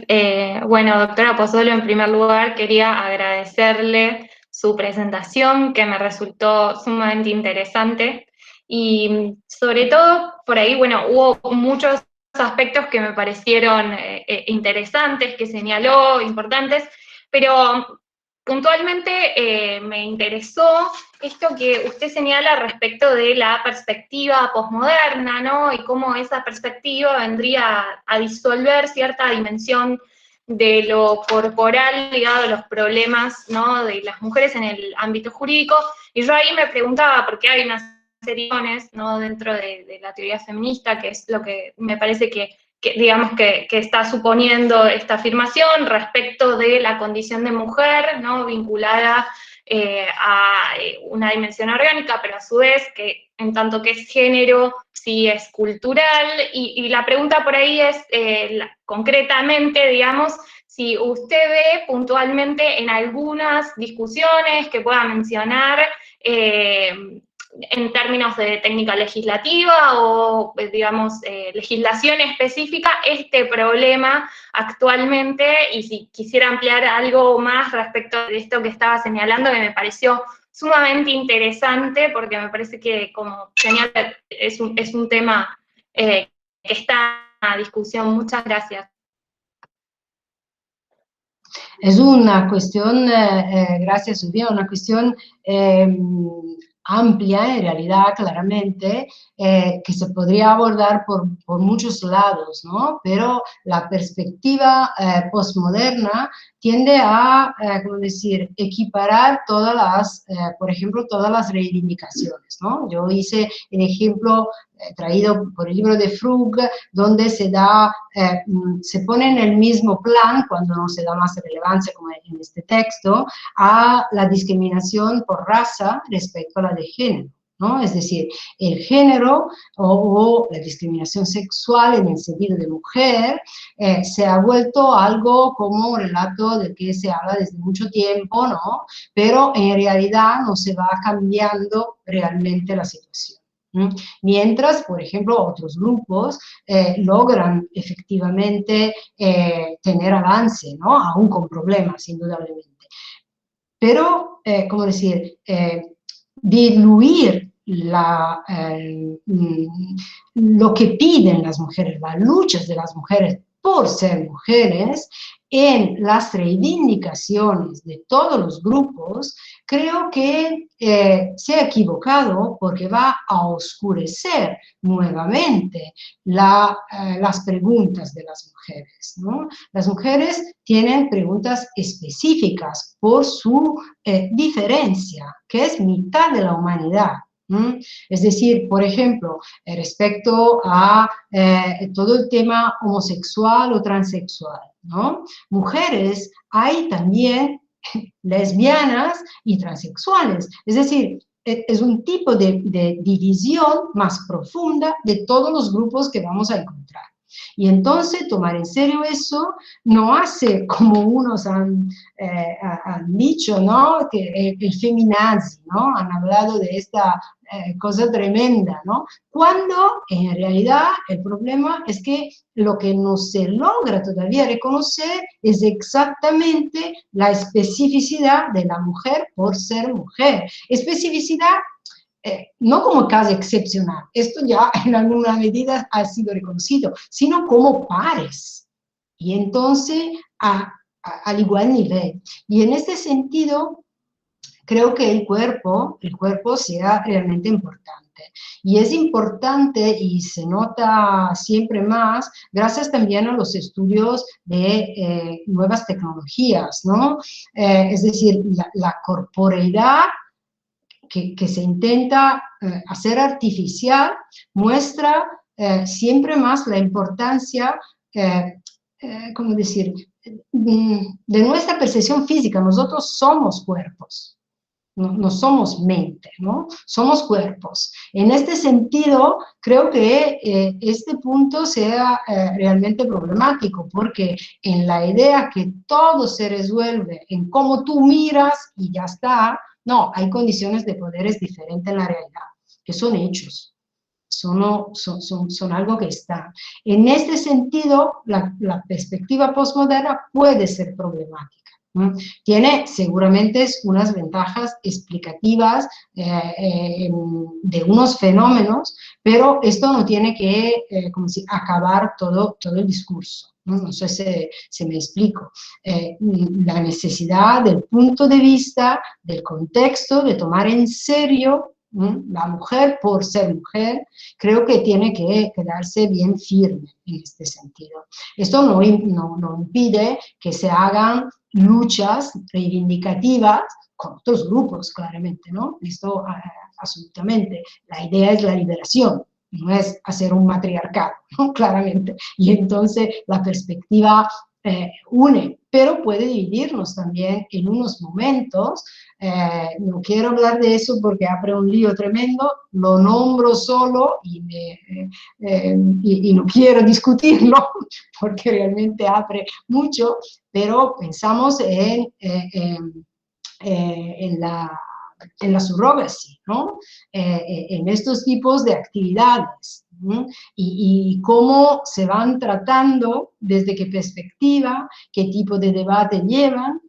Bueno, doctora Pozzolo, en primer lugar quería agradecerle su presentación, que me resultó sumamente interesante. Y sobre todo, por ahí, bueno, hubo muchos aspectos que me parecieron interesantes, que señaló, importantes, pero puntualmente me interesó esto que usted señala respecto de la perspectiva posmoderna, ¿no? Y cómo esa perspectiva vendría a disolver cierta dimensión de lo corporal ligado a los problemas, ¿no? De las mujeres en el ámbito jurídico. Y yo ahí me preguntaba, porque hay unas series, ¿no? Dentro de la teoría feminista, que es lo que me parece que digamos que está suponiendo esta afirmación respecto de la condición de mujer, ¿no? Vinculada a una dimensión orgánica, pero a su vez, que en tanto que es género, sí es cultural, y la pregunta por ahí es, concretamente, digamos, si usted ve puntualmente en algunas discusiones que pueda mencionar, en términos de técnica legislativa o, digamos, legislación específica, este problema actualmente, y si quisiera ampliar algo más respecto de esto que estaba señalando, que me pareció sumamente interesante, porque me parece que, como señala, es un tema que está en discusión. Muchas gracias. Es una cuestión, gracias Sofía, una cuestión amplia en realidad, claramente, que se podría abordar por muchos lados, ¿no? Pero la perspectiva postmoderna tiende a, ¿cómo decir?, equiparar todas las, por ejemplo, todas las reivindicaciones, ¿no? Yo hice el ejemplo traído por el libro de Frug, donde se pone en el mismo plan, cuando no se da más relevancia como en este texto, a la discriminación por raza respecto a la de género, ¿no? Es decir, el género o la discriminación sexual en el sentido de mujer se ha vuelto algo como un relato del que se habla desde mucho tiempo, ¿no? Pero en realidad no se va cambiando realmente la situación. Mientras, por ejemplo, otros grupos logran efectivamente tener avance, ¿no? Aún con problemas, indudablemente. Pero, ¿cómo decir? Diluir lo que piden las mujeres, las luchas de las mujeres por ser mujeres, en las reivindicaciones de todos los grupos, creo que se ha equivocado porque va a oscurecer nuevamente las preguntas de las mujeres, ¿no? Las mujeres tienen preguntas específicas por su diferencia, que es mitad de la humanidad. Es decir, por ejemplo, respecto a todo el tema homosexual o transexual, ¿no? Mujeres hay también lesbianas y transexuales, es decir, es un tipo de división más profunda de todos los grupos que vamos a encontrar. Y entonces tomar en serio eso no hace como unos han dicho, ¿no? Que el feminazi, ¿no? Han hablado de esta cosa tremenda, ¿no? Cuando en realidad el problema es que lo que no se logra todavía reconocer es exactamente la especificidad de la mujer por ser mujer. Especificidad no como caso excepcional, esto ya en alguna medida ha sido reconocido, sino como pares. Y entonces al igual nivel. Y en este sentido, creo que el cuerpo sea realmente importante. Y es importante y se nota siempre más gracias también a los estudios de nuevas tecnologías, ¿no? Es decir, la corporeidad que se intenta hacer artificial muestra siempre más la importancia, ¿cómo decir?, de nuestra percepción física. Nosotros somos cuerpos, no somos mente, ¿no? Somos cuerpos. En este sentido, creo que este punto sea realmente problemático, porque en la idea que todo se resuelve en cómo tú miras y ya está, no, hay condiciones de poderes diferentes en la realidad, que son hechos, son algo que está. En este sentido, la perspectiva postmoderna puede ser problemática. Tiene seguramente unas ventajas explicativas de unos fenómenos, pero esto no tiene que como si, acabar todo el discurso. No sé si me explico. La necesidad del punto de vista, del contexto, de tomar en serio la mujer por ser mujer, creo que tiene que quedarse bien firme en este sentido. Esto no impide que se hagan luchas reivindicativas con otros grupos, claramente, ¿no? Esto absolutamente. La idea es la liberación, no es hacer un matriarcado, ¿no? Claramente. Y entonces la perspectiva une, pero puede dividirnos también en unos momentos. No quiero hablar de eso porque abre un lío tremendo, lo nombro solo y no quiero discutirlo porque realmente abre mucho, pero pensamos en la surrogacy, ¿no? En estos tipos de actividades, ¿no? Y cómo se van tratando, desde qué perspectiva, qué tipo de debate llevan.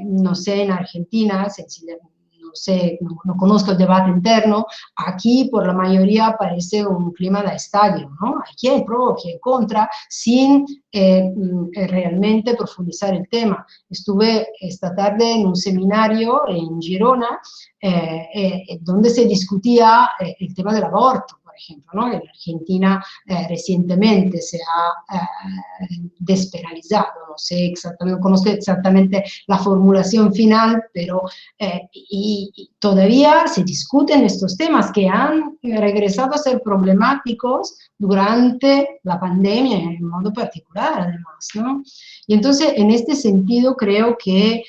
No sé, en Argentina, no sé, no conozco el debate interno, aquí por la mayoría parece un clima de estadio, ¿no? Hay quien pro, quien contra, sin realmente profundizar el tema. Estuve esta tarde en un seminario en Girona, donde se discutía el tema del aborto, por ejemplo, ¿no? En Argentina recientemente se ha despenalizado, no sé exactamente, no conozco exactamente la formulación final, pero y todavía se discuten estos temas que han regresado a ser problemáticos durante la pandemia, en modo particular además, ¿no? Y entonces, en este sentido, creo que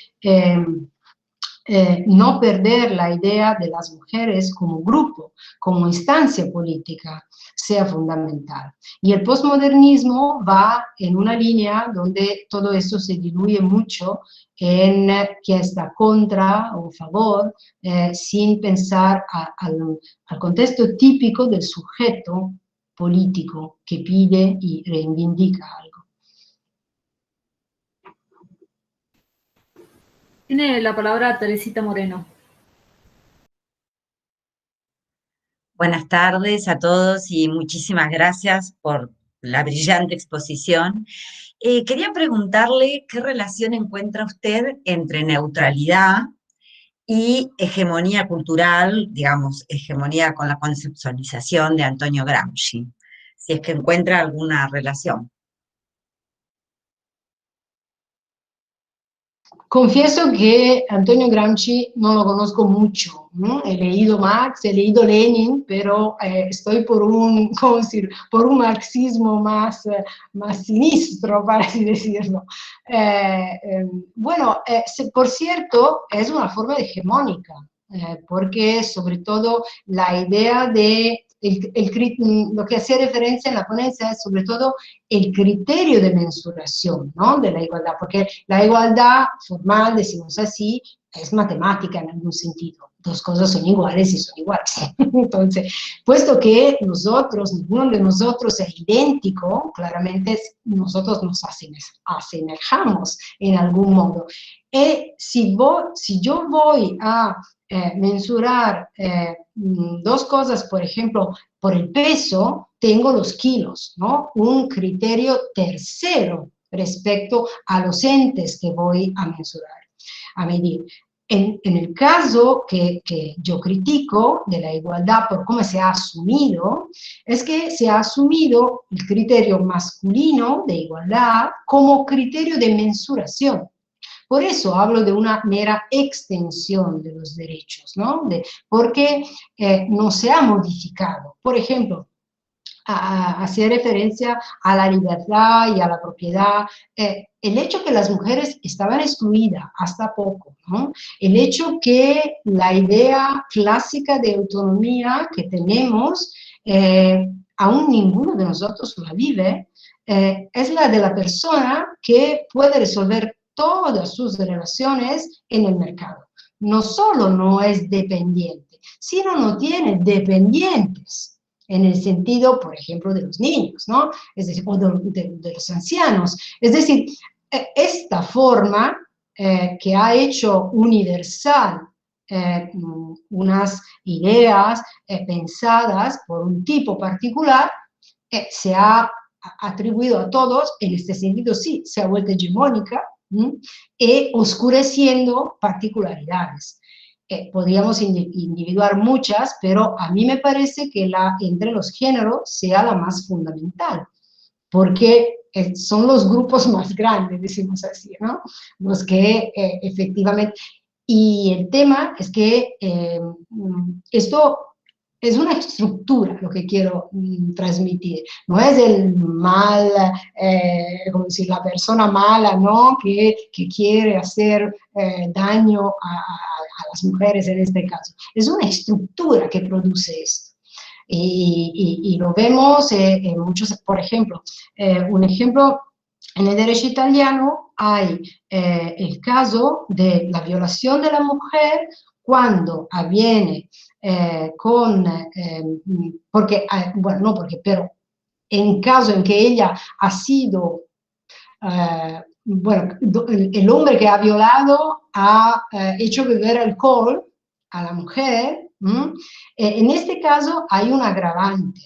no perder la idea de las mujeres como grupo, como instancia política, sea fundamental. Y el posmodernismo va en una línea donde todo eso se diluye mucho en quién está contra o a favor, sin pensar al contexto típico del sujeto político que pide y reivindica algo. Tiene la palabra Teresita Moreno. Buenas tardes a todos y muchísimas gracias por la brillante exposición. Quería preguntarle qué relación encuentra usted entre neutralidad y hegemonía cultural, digamos, hegemonía con la conceptualización de Antonio Gramsci, si es que encuentra alguna relación. Confieso que Antonio Gramsci no lo conozco mucho, ¿no? He leído Marx, he leído Lenin, pero estoy por un, ¿cómo decir?, por un marxismo más sinistro, para así decirlo. Bueno, por cierto, es una forma hegemónica, porque sobre todo la idea de lo que hacía referencia en la ponencia es sobre todo el criterio de mensuración, ¿no?, de la igualdad, porque la igualdad formal, decimos así, es matemática en algún sentido. Dos cosas son iguales y son iguales. Entonces, puesto que nosotros, ninguno de nosotros es idéntico, claramente nosotros nos asemejamos en algún modo. Y si yo voy a mensurar dos cosas, por ejemplo, por el peso, tengo los kilos, ¿no? Un criterio tercero respecto a los entes que voy a mensurar, a medir. En el caso que yo critico de la igualdad por cómo se ha asumido, es que se ha asumido el criterio masculino de igualdad como criterio de mensuración. Por eso hablo de una mera extensión de los derechos, ¿no? Porque no se ha modificado. Por ejemplo, hacía referencia a la libertad y a la propiedad. El hecho que las mujeres estaban excluidas hasta poco, ¿no? El hecho que la idea clásica de autonomía que tenemos, aún ninguno de nosotros la vive, es la de la persona que puede resolver todas sus relaciones en el mercado. No solo no es dependiente, sino no tiene dependientes, en el sentido, por ejemplo, de los niños, ¿no? Es decir, o de los ancianos. Es decir, esta forma que ha hecho universal unas ideas pensadas por un tipo particular, se ha atribuido a todos, en este sentido sí, se ha vuelto hegemónica, y oscureciendo particularidades. Podríamos individuar muchas, pero a mí me parece que entre los géneros sea la más fundamental, porque son los grupos más grandes, decimos así, ¿no? Los que efectivamente... Y el tema es que esto es una estructura lo que quiero transmitir, no es el mal, como decir, la persona mala, ¿no?, que quiere hacer daño a las mujeres en este caso. Es una estructura que produce esto. Y lo vemos en muchos, por ejemplo, un ejemplo, en el derecho italiano hay el caso de la violación de la mujer cuando avviene bueno, no porque, pero en caso en que ella ha sido, bueno, el hombre que ha violado ha hecho beber alcohol a la mujer, en este caso hay un agravante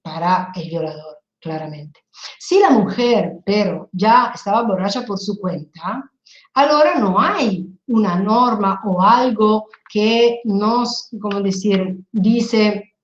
para el violador, claramente. Si la mujer, pero ya estaba borracha por su cuenta, allora no hay una norma o algo que nos, como decir, dice,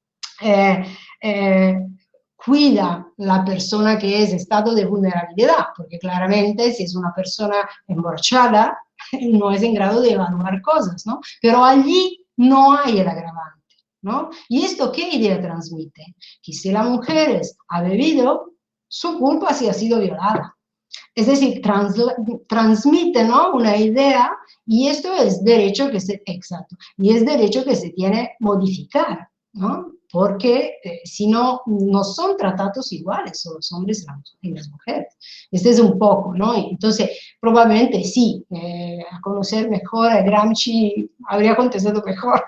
cuida la persona que es estado de vulnerabilidad, porque claramente si es una persona emborrachada, no es en grado de evaluar cosas, ¿no? Pero allí no hay el agravante, ¿no? ¿Y esto qué idea transmite? Que si la mujer ha bebido, su culpa sí ha sido violada. Es decir, transmite, ¿no?, una idea, y esto es derecho que se, exacto, y es derecho que se tiene que modificar, ¿no? Porque si no, no son tratados iguales son los hombres y las mujeres. Este es un poco, ¿no? Entonces, probablemente sí, a conocer mejor a Gramsci habría contestado mejor.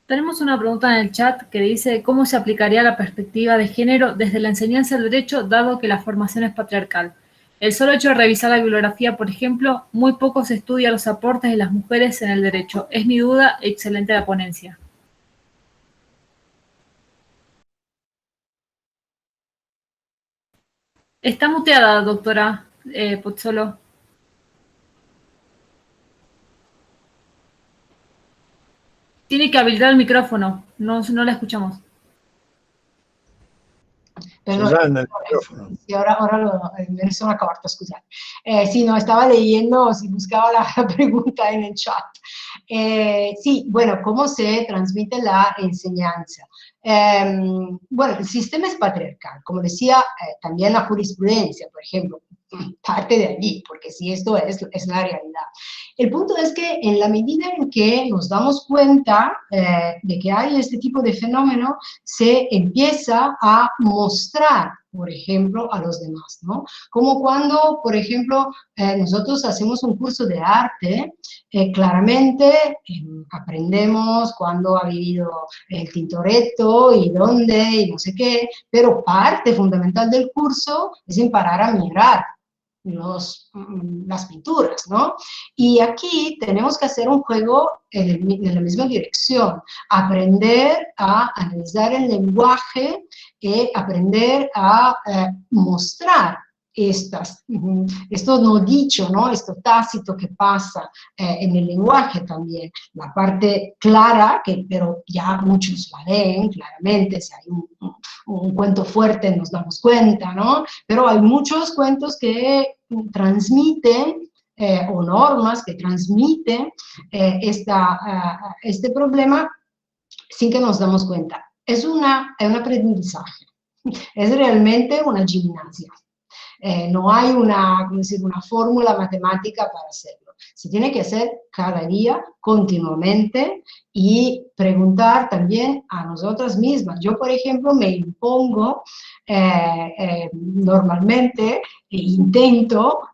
Tenemos una pregunta en el chat que dice ¿cómo se aplicaría la perspectiva de género desde la enseñanza del derecho dado que la formación es patriarcal? El solo hecho de revisar la bibliografía, por ejemplo, muy poco se estudia los aportes de las mujeres en el derecho. Es mi duda, excelente la ponencia. Está muteada, doctora Pozzolo. Tiene que habilitar el micrófono, no la escuchamos. Susana, il microfono. Sì, ora me ne sono accorta, scusate. Sì, no, estaba leyendo, si buscaba la pregunta en el chat. Sí, bueno, ¿cómo se transmite la enseñanza? Bueno, el sistema es patriarcal, como decía, también la jurisprudencia, por ejemplo, parte de allí, porque sí, esto es la realidad. El punto es que en la medida en que nos damos cuenta de que hay este tipo de fenómeno, se empieza a mostrar, por ejemplo, a los demás, ¿no? Como cuando, por ejemplo, nosotros hacemos un curso de arte, claramente aprendemos cuándo ha vivido el Tintoretto y dónde y no sé qué, pero parte fundamental del curso es en parar a mirar las pinturas, ¿no? Y aquí tenemos que hacer un juego en la misma dirección, aprender a analizar el lenguaje y aprender a mostrar esto no dicho, ¿no? Esto tácito que pasa en el lenguaje también, la parte clara, pero ya muchos la leen claramente, si hay un cuento fuerte nos damos cuenta, ¿no? Pero hay muchos cuentos que transmiten o normas que transmiten este problema sin que nos damos cuenta. Es un aprendizaje, es realmente una gimnasia. No hay una fórmula matemática para hacerlo. Se tiene que hacer cada día, continuamente, y preguntar también a nosotras mismas. Yo, por ejemplo, me impongo normalmente, intento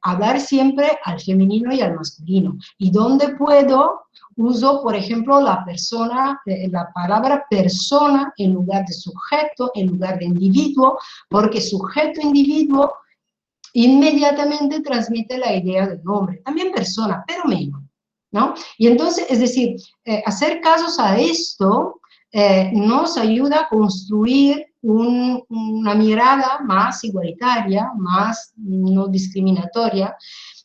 hablar siempre al femenino y al masculino. Y donde puedo, uso, por ejemplo, la palabra persona en lugar de sujeto, en lugar de individuo, porque sujeto-individuo inmediatamente transmite la idea del nombre. También persona, pero menos, ¿no? Y entonces, es decir, hacer casos a esto nos ayuda a construir una mirada más igualitaria, más no discriminatoria,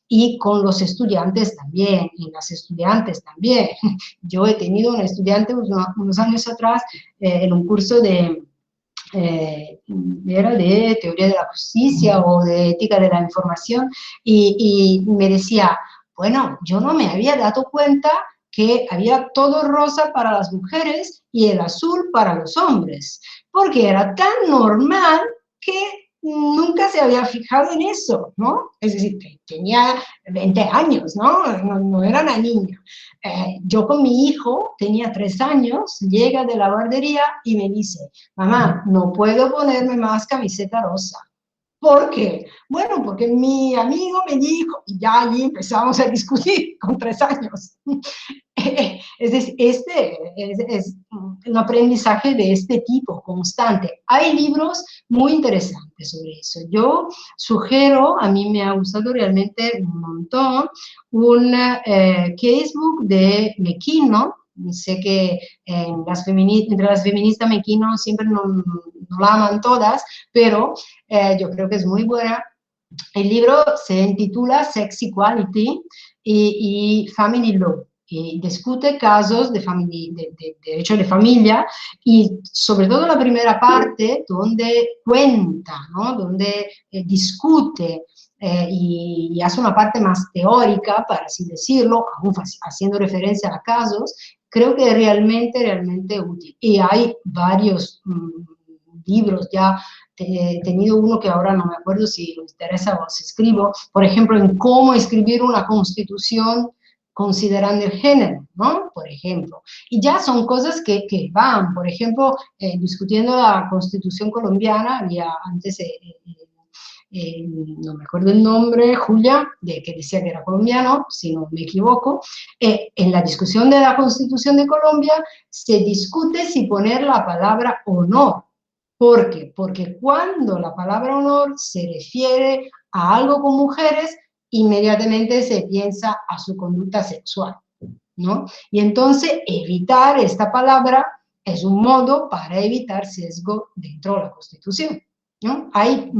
y con los estudiantes también, y las estudiantes también. Yo he tenido una estudiante unos años atrás en un curso era de teoría de la justicia o de ética de la información, y me decía, bueno, yo no me había dado cuenta que había todo rosa para las mujeres y el azul para los hombres, porque era tan normal que nunca se había fijado en eso, ¿no? Es decir, tenía 20 años, ¿no? No era una niña. Yo con mi hijo, tenía 3 años, llega de la guardería y me dice, mamá, no puedo ponerme más camiseta rosa. ¿Por qué? Bueno, porque mi amigo me dijo, y ya allí empezamos a discutir con 3 años. Es decir, es un aprendizaje de este tipo, constante. Hay libros muy interesantes sobre eso. Yo sugiero, a mí me ha gustado realmente un montón, un casebook de McKinnon. Sé que entre las feministas McKinnon siempre no la aman todas, pero yo creo que es muy buena. El libro se titula Sex Equality y Family Law, y discute casos de derecho de familia, y sobre todo la primera parte donde cuenta, ¿no? Donde discute y hace una parte más teórica, para así decirlo, aún haciendo referencia a casos. Creo que es realmente útil. Y hay varios libros ya. He tenido uno que ahora no me acuerdo, si os interesa os escribo, por ejemplo, en cómo escribir una constitución considerando el género, ¿no? Por ejemplo. Y ya son cosas que van, por ejemplo, discutiendo la constitución colombiana, había antes, no me acuerdo el nombre, Julia, que decía que era colombiano, si no me equivoco. En la discusión de la constitución de Colombia se discute si poner la palabra honor. ¿Por qué? Porque cuando la palabra honor se refiere a algo con mujeres, inmediatamente se piensa a su conducta sexual, ¿no? Y entonces evitar esta palabra es un modo para evitar sesgo dentro de la Constitución. ¿no? Hay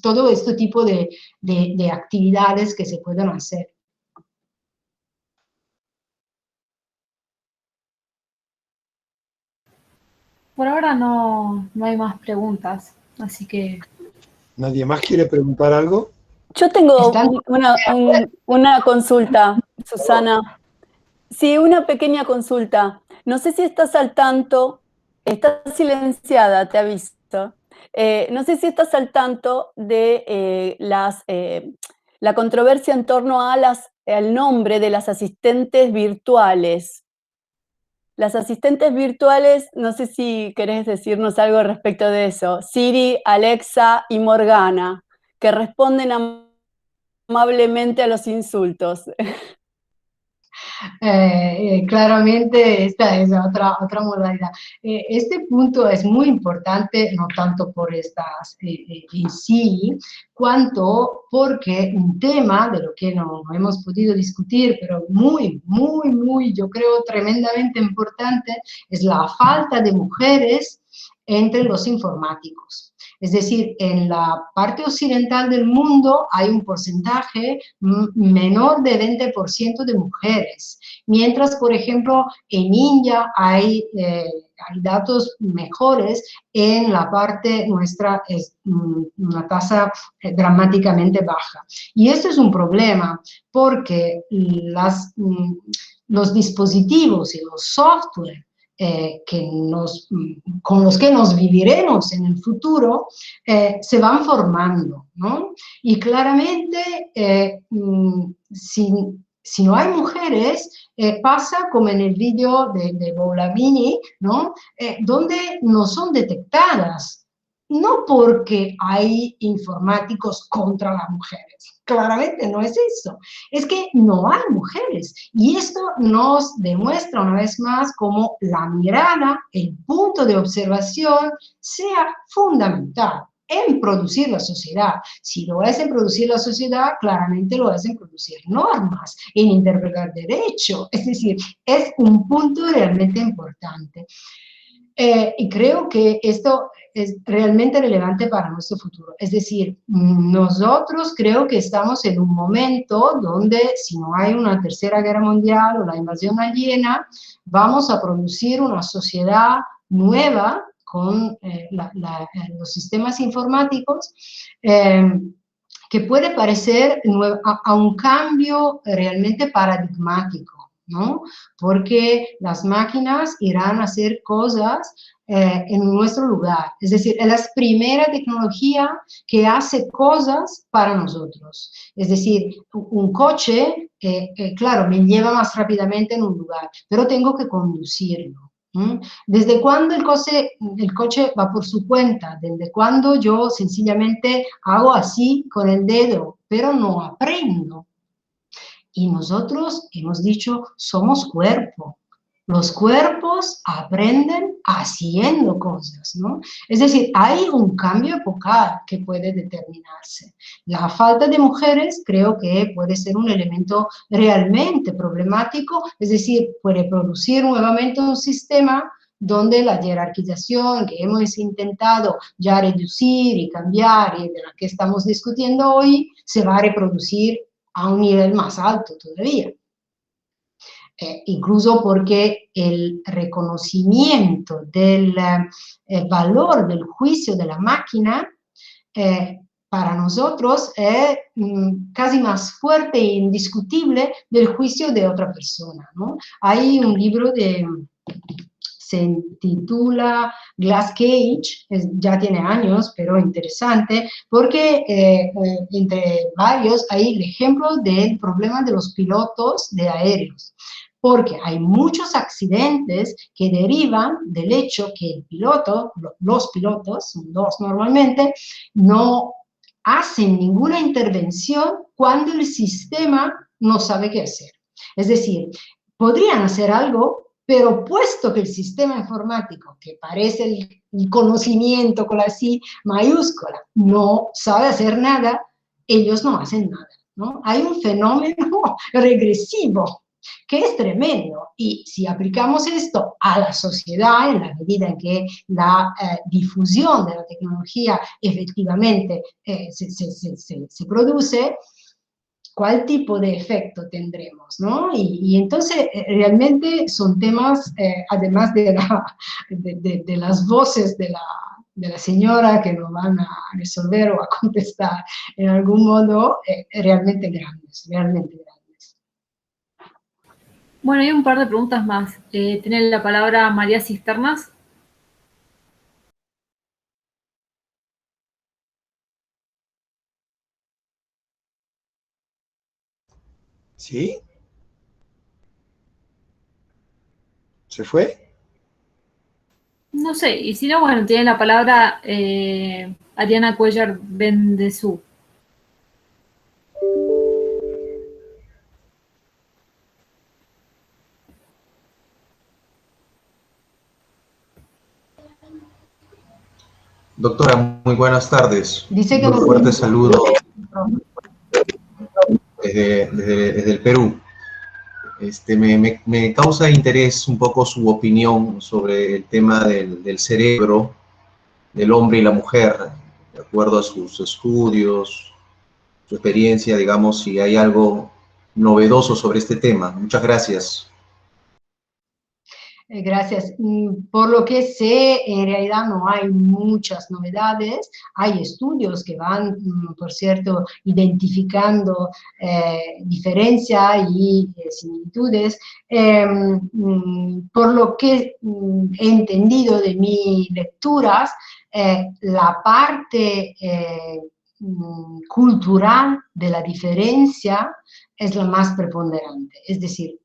todo este tipo de actividades que se pueden hacer. Por ahora no hay más preguntas, así que... ¿Nadie más quiere preguntar algo? Yo tengo una consulta, Susana. Sí, una pequeña consulta. No sé si estás al tanto, estás silenciada, te aviso. No sé si estás al tanto de la controversia en torno al nombre de las asistentes virtuales. Las asistentes virtuales, no sé si querés decirnos algo respecto de eso. Siri, Alexa y Morgana, que responden amablemente a los insultos. Claramente esta es otra modalidad. Este punto es muy importante, no tanto por estas en sí, cuanto porque un tema de lo que no hemos podido discutir, pero muy, yo creo, tremendamente importante, es la falta de mujeres entre los informáticos. Es decir, en la parte occidental del mundo hay un porcentaje menor de 20% de mujeres, mientras, por ejemplo, en India hay datos mejores, en la parte nuestra es una tasa dramáticamente baja. Y esto es un problema porque los dispositivos y los software con los que nos viviremos en el futuro, se van formando, ¿no? Y claramente, si no hay mujeres, pasa como en el vídeo de Boulamini, ¿no? Donde no son detectadas, no porque hay informáticos contra las mujeres, claramente no es eso, es que no hay mujeres, y esto nos demuestra una vez más cómo la mirada, el punto de observación sea fundamental en producir la sociedad. Si lo es en producir la sociedad, claramente lo es en producir normas, en interpretar derecho, es decir, es un punto realmente importante. Y creo que esto es realmente relevante para nuestro futuro. Es decir, nosotros creo que estamos en un momento donde si no hay una tercera guerra mundial o la invasión aliena, vamos a producir una sociedad nueva con los sistemas informáticos, que puede parecer a un cambio realmente paradigmático, ¿no? Porque las máquinas irán a hacer cosas en nuestro lugar. Es decir, es la primera tecnología que hace cosas para nosotros. Es decir, un coche, claro, me lleva más rápidamente en un lugar, pero tengo que conducirlo. ¿Desde cuándo el coche va por su cuenta? ¿Desde cuándo yo sencillamente hago así con el dedo, pero no aprendo? Y nosotros hemos dicho, somos cuerpo. Los cuerpos aprenden haciendo cosas, ¿no? Es decir, hay un cambio epocal que puede determinarse. La falta de mujeres creo que puede ser un elemento realmente problemático, es decir, puede producir nuevamente un sistema donde la jerarquización que hemos intentado ya reducir y cambiar y de la que estamos discutiendo hoy, se va a reproducir a un nivel más alto todavía. Incluso porque el reconocimiento del valor del juicio de la máquina para nosotros es casi más fuerte e indiscutible del juicio de otra persona, ¿no? Hay un libro se titula Glass Cage, ya tiene años, pero interesante, porque entre varios hay el ejemplo del problema de los pilotos de aéreos, porque hay muchos accidentes que derivan del hecho que los pilotos, son dos normalmente, no hacen ninguna intervención cuando el sistema no sabe qué hacer. Es decir, podrían hacer algo, pero puesto que el sistema informático, que parece el conocimiento con la C mayúscula, no sabe hacer nada, ellos no hacen nada, ¿no? Hay un fenómeno regresivo que es tremendo. Y si aplicamos esto a la sociedad, en la medida en que la difusión de la tecnología efectivamente se produce, ¿cuál tipo de efecto tendremos, ¿no? Y entonces realmente son temas, además de las voces de la señora que nos van a resolver o a contestar en algún modo, realmente grandes, realmente grandes. Bueno, hay un par de preguntas más. Tiene la palabra María Cisternas. ¿Sí? ¿Se fue? No sé, y si no, bueno, tiene la palabra Ariana Cuellar Bendezú. Doctora, muy buenas tardes. Dice que un fuerte saludo desde el Perú. Me causa interés un poco su opinión sobre el tema del cerebro del hombre y la mujer, de acuerdo a sus estudios, su experiencia, digamos, si hay algo novedoso sobre este tema. Muchas gracias. Gracias. Por lo que sé, en realidad no hay muchas novedades. Hay estudios que van, por cierto, identificando diferencias y similitudes. Por lo que he entendido de mis lecturas, la parte cultural de la diferencia es la más preponderante. Es decir,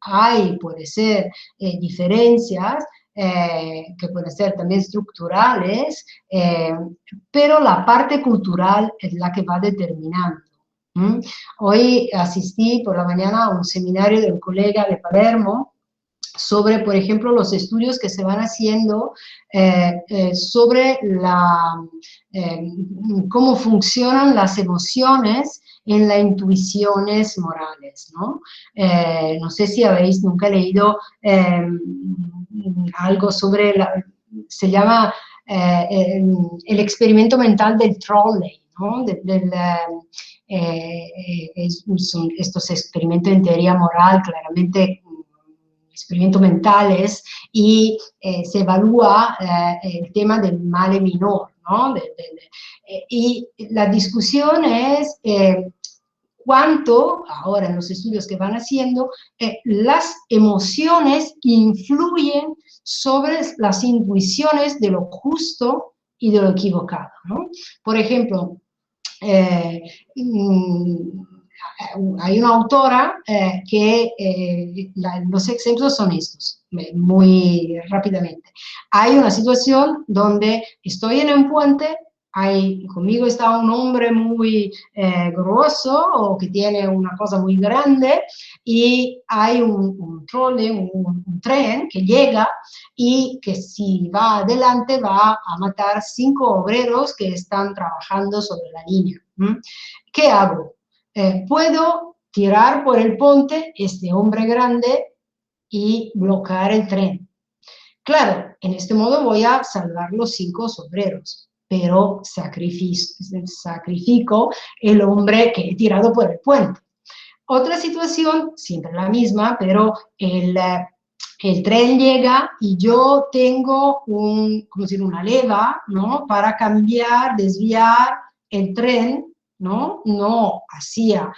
puede ser diferencias que pueden ser también estructurales, pero la parte cultural es la que va determinando. Hoy asistí por la mañana a un seminario de un colega de Palermo sobre, por ejemplo, los estudios que se van haciendo sobre cómo funcionan las emociones en las intuiciones morales, ¿no? No sé si habéis nunca leído algo sobre, se llama el experimento mental del trolley, ¿no? Son estos experimentos en teoría moral, claramente experimentos mentales, y se evalúa el tema del male minor, ¿no? Y la discusión es cuánto, ahora en los estudios que van haciendo, las emociones influyen sobre las intuiciones de lo justo y de lo equivocado, ¿no? Por ejemplo, hay una autora que los ejemplos son estos, muy rápidamente. Hay una situación donde estoy en un puente, conmigo está un hombre muy grueso o que tiene una cosa muy grande, y hay un trolley, un tren que llega y que si va adelante va a matar 5 obreros que están trabajando sobre la línea. ¿Qué hago? Puedo tirar por el puente este hombre grande y bloquear el tren. Claro, en este modo voy a salvar los 5 obreros, pero sacrifico el hombre que he tirado por el puente. Otra situación, siempre la misma, pero el tren llega y yo tengo una leva, ¿no? Para cambiar, desviar el tren, ¿no? No hacía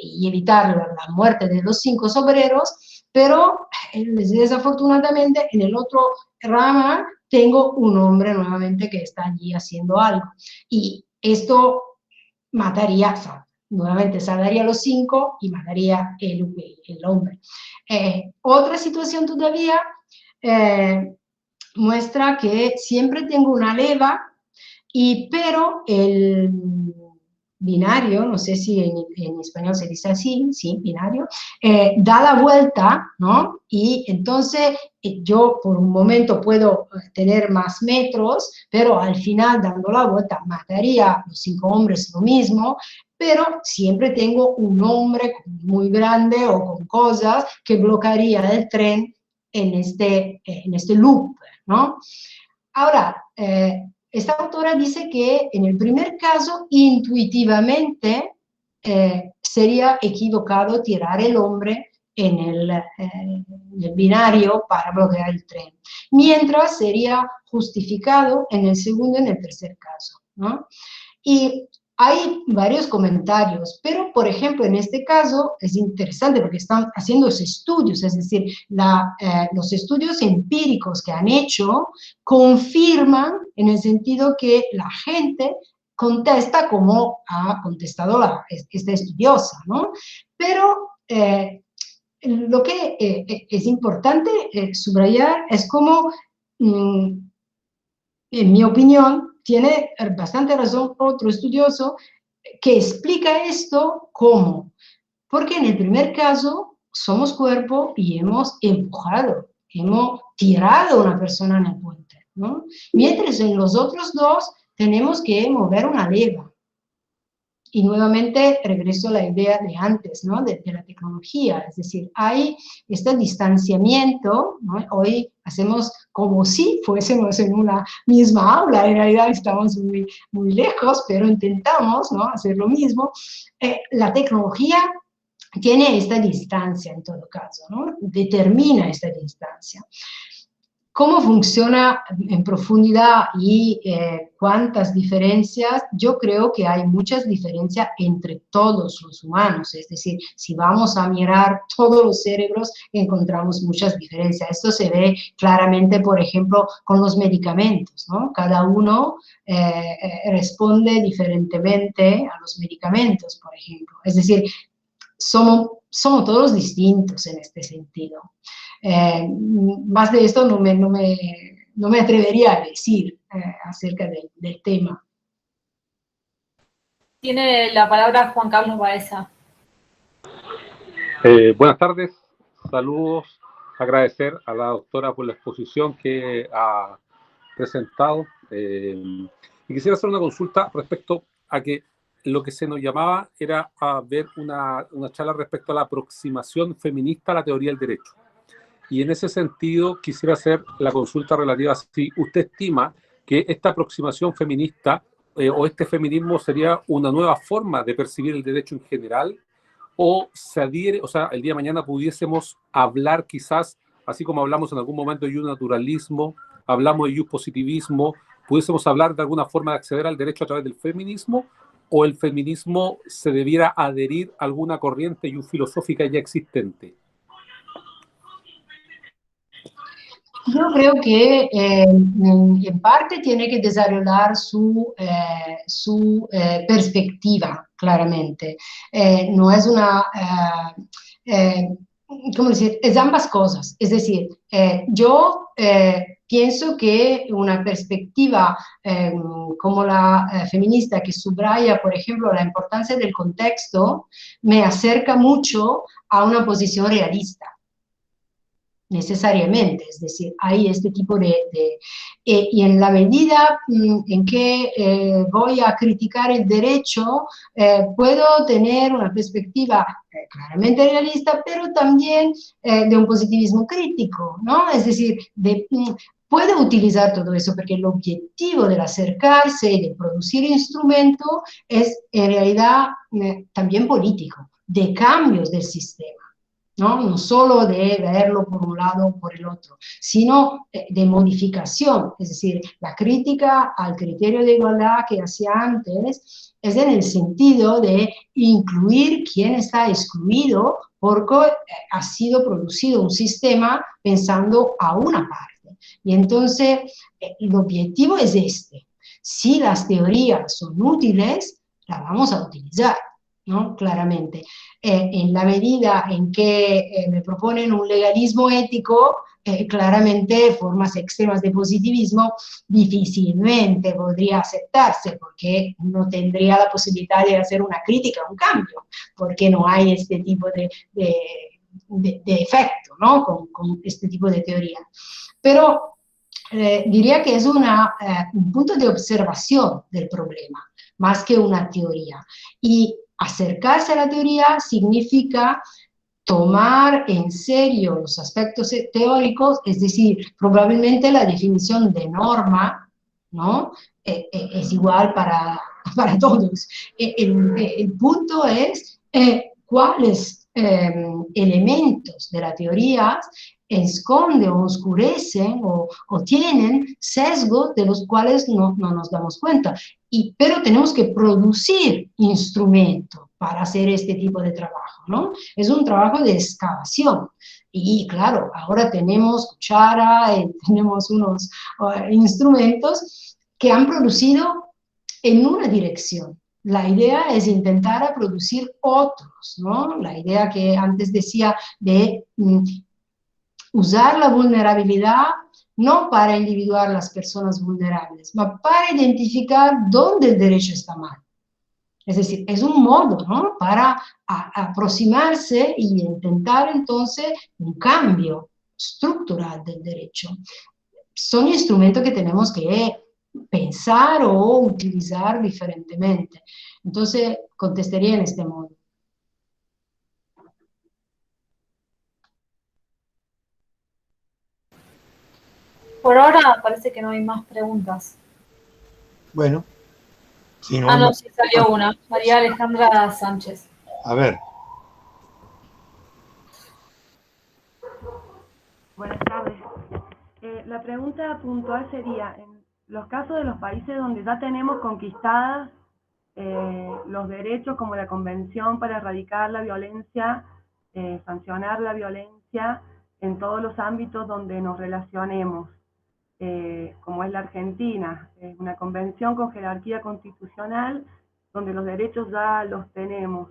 y evitar la muerte de los 5 obreros, pero desafortunadamente en el otro rama tengo un hombre nuevamente que está allí haciendo algo. Y esto mataría, nuevamente salvaría los 5 y mataría el hombre. Otra situación todavía muestra que siempre tengo una leva, pero el binario, no sé si en español se dice así, sí, binario, da la vuelta, ¿no? Y entonces yo por un momento puedo tener más metros, pero al final dando la vuelta mataría a los 5 hombres lo mismo, pero siempre tengo un hombre muy grande o con cosas que bloquearía el tren en este loop, ¿no? Ahora, esta autora dice que en el primer caso, intuitivamente, sería equivocado tirar el hombre en el binario para bloquear el tren, mientras sería justificado en el segundo y en el tercer caso, ¿no? Y hay varios comentarios, pero por ejemplo en este caso es interesante porque están haciendo estudios, es decir, los estudios empíricos que han hecho confirman en el sentido que la gente contesta como ha contestado esta estudiosa, ¿no? Pero lo que es importante subrayar es como, en mi opinión, tiene bastante razón otro estudioso que explica esto como, porque en el primer caso somos cuerpo y hemos empujado, hemos tirado a una persona en el puente, ¿no? Mientras en los otros dos tenemos que mover una leva. Y nuevamente regreso a la idea de antes, ¿no? de la tecnología, es decir, hay este distanciamiento, ¿no? Hoy hacemos como si fuésemos en una misma aula, en realidad estamos muy, muy lejos, pero intentamos, ¿no? hacer lo mismo. La tecnología tiene esta distancia en todo caso, ¿no? Determina esta distancia. ¿Cómo funciona en profundidad y cuántas diferencias? Yo creo que hay muchas diferencias entre todos los humanos, es decir, si vamos a mirar todos los cerebros, encontramos muchas diferencias. Esto se ve claramente, por ejemplo, con los medicamentos, ¿no? Cada uno responde diferentemente a los medicamentos, por ejemplo. Es decir, somos todos distintos en este sentido. Más de esto no me atrevería a decir acerca del tema. Tiene la palabra Juan Carlos Baeza. Buenas tardes, saludos, agradecer a la doctora por la exposición que ha presentado. Y quisiera hacer una consulta respecto a que lo que se nos llamaba era a ver una charla respecto a la aproximación feminista a la teoría del derecho. Y en ese sentido quisiera hacer la consulta relativa a si usted estima que esta aproximación feminista o este feminismo sería una nueva forma de percibir el derecho en general, o se adhiere, o sea, el día de mañana pudiésemos hablar quizás, así como hablamos en algún momento de naturalismo, hablamos de positivismo, pudiésemos hablar de alguna forma de acceder al derecho a través del feminismo, o el feminismo se debiera adherir a alguna corriente filosófica ya existente. Yo creo que en parte tiene que desarrollar su perspectiva, claramente. No es una, ¿cómo decir? Es ambas cosas. Es decir, yo pienso que una perspectiva como la feminista que subraya, por ejemplo, la importancia del contexto, me acerca mucho a una posición realista. Necesariamente, es decir, hay este tipo y en la medida en que voy a criticar el derecho, puedo tener una perspectiva claramente realista, pero también de un positivismo crítico, ¿no? Es decir, puedo utilizar todo eso porque el objetivo del acercarse y de producir instrumento es en realidad también político, de cambios del sistema. No solo de verlo por un lado o por el otro, sino de modificación, es decir, la crítica al criterio de igualdad que hacía antes es en el sentido de incluir quien está excluido porque ha sido producido un sistema pensando a una parte. Y entonces el objetivo es este. Si las teorías son útiles, las vamos a utilizar, ¿no? Claramente. En la medida en que me proponen un legalismo ético, claramente formas extremas de positivismo difícilmente podría aceptarse porque no tendría la posibilidad de hacer una crítica, un cambio, porque no hay este tipo de efecto, ¿no? con este tipo de teoría. Pero diría que es un punto de observación del problema. más que una teoría. Y acercarse a la teoría significa tomar en serio los aspectos teóricos, es decir, probablemente la definición de norma, ¿no? Es igual para todos. El punto es cuáles elementos de la teoría esconden o oscurecen o tienen sesgos de los cuales no nos damos cuenta. Pero tenemos que producir instrumentos para hacer este tipo de trabajo, ¿no? Es un trabajo de excavación. Y claro, ahora tenemos cuchara, tenemos unos instrumentos que han producido en una dirección. La idea es intentar producir otros, ¿no? La idea que antes decía de usar la vulnerabilidad no para individuar las personas vulnerables, sino para identificar dónde el derecho está mal. Es decir, es un modo, ¿no?, para aproximarse y intentar entonces un cambio estructural del derecho. Son instrumentos que tenemos que pensar o utilizar diferentemente. Entonces, contestaría en este modo. Por ahora parece que no hay más preguntas. Bueno. Si no, no, sí salió una. María Alejandra Sánchez. A ver. Buenas tardes. La pregunta puntual sería, en los casos de los países donde ya tenemos conquistadas los derechos como la Convención para erradicar la violencia, sancionar la violencia en todos los ámbitos donde nos relacionemos, como es la Argentina, una convención con jerarquía constitucional donde los derechos ya los tenemos.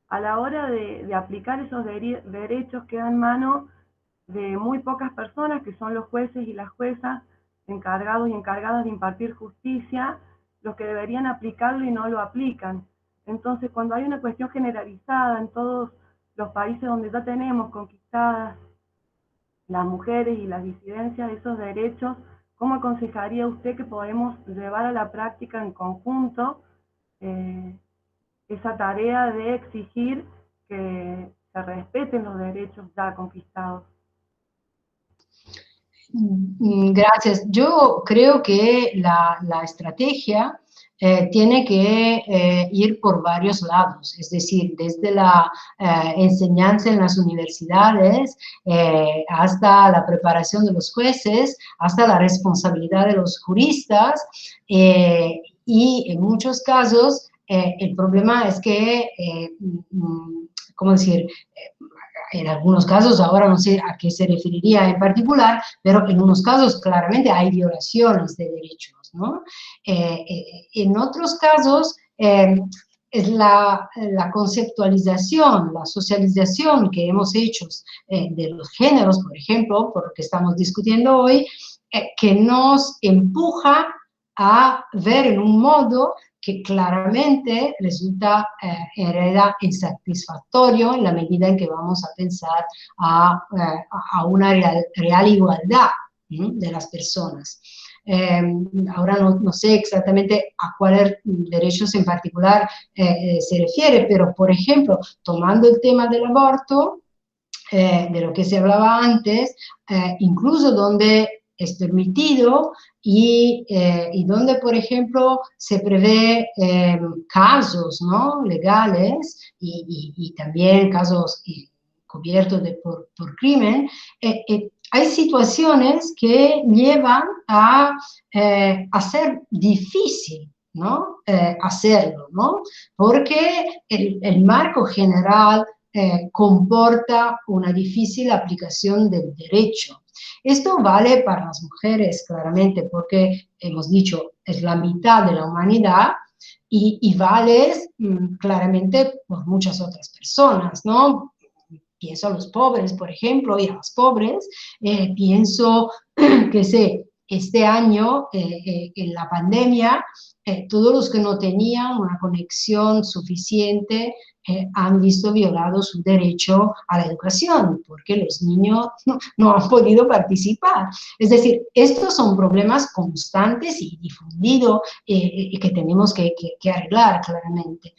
A la hora de aplicar esos derechos queda en manos de muy pocas personas, que son los jueces y las juezas, encargados y encargadas de impartir justicia, los que deberían aplicarlo y no lo aplican. Entonces, cuando hay una cuestión generalizada en todos los países donde ya tenemos conquistadas las mujeres y las disidencias de esos derechos, ¿cómo aconsejaría usted que podemos llevar a la práctica en conjunto esa tarea de exigir que se respeten los derechos ya conquistados? Gracias. Yo creo que la estrategia tiene que ir por varios lados, es decir, desde la enseñanza en las universidades hasta la preparación de los jueces, hasta la responsabilidad de los juristas, y en muchos casos el problema es que, ¿cómo decir?, en algunos casos, ahora no sé a qué se referiría en particular, pero en unos casos claramente hay violaciones de derechos, ¿no? En otros casos es la conceptualización, la socialización que hemos hecho de los géneros, por ejemplo, por lo que estamos discutiendo hoy, que nos empuja a ver en un modo que claramente resulta en realidad insatisfactorio en la medida en que vamos a pensar a una real igualdad de las personas. Ahora no sé exactamente a cuáles derechos en particular se refiere, pero por ejemplo, tomando el tema del aborto, de lo que se hablaba antes, incluso donde es permitido y donde, por ejemplo, se prevé casos, ¿no?, legales y también casos cubiertos por crimen, hay situaciones que llevan a hacer difícil, ¿no?, hacerlo, ¿no?, porque el marco general comporta una difícil aplicación del derecho. Esto vale para las mujeres, claramente, porque hemos dicho, es la mitad de la humanidad, y vale claramente por muchas otras personas, ¿no? Pienso a los pobres, por ejemplo, y a las pobres, pienso, que sé, este año, en la pandemia, todos los que no tenían una conexión suficiente han visto violado su derecho a la educación, porque los niños no han podido participar. Es decir, estos son problemas constantes y difundidos que tenemos que arreglar claramente.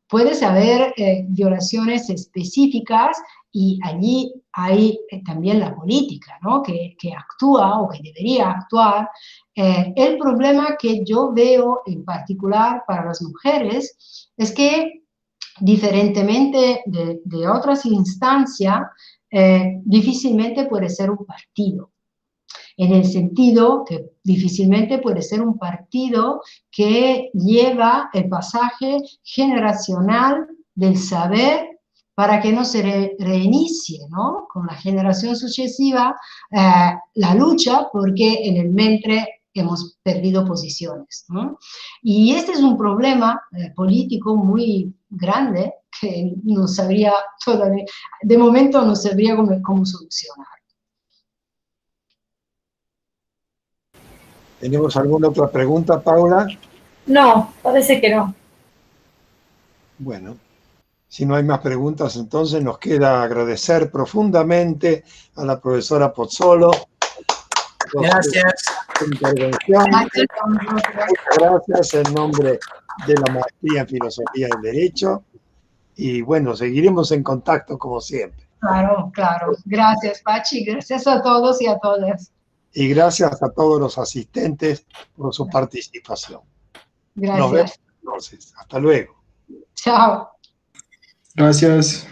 Puede haber violaciones específicas y allí hay también la política, ¿no? que actúa o que debería actuar. El problema que yo veo en particular para las mujeres es que, diferentemente de otras instancias, difícilmente puede ser un partido. En el sentido que difícilmente puede ser un partido que lleva el pasaje generacional del saber para que no se reinicie, ¿no? Con la generación sucesiva la lucha, porque en el mentre hemos perdido posiciones, ¿no? Y este es un problema político muy grande que no sabría todavía, de momento no sabría cómo solucionar. ¿Tenemos alguna otra pregunta, Paula? No, parece que no. Bueno, si no hay más preguntas, entonces nos queda agradecer profundamente a la profesora Pozzolo. Gracias. Su intervención. Muchas gracias en nombre de la Maestría en Filosofía del Derecho. Y bueno, seguiremos en contacto como siempre. Claro, claro. Gracias, Pachi. Gracias a todos y a todas. Y gracias a todos los asistentes por su participación. Gracias. Nos vemos entonces. Hasta luego. Chao. Gracias.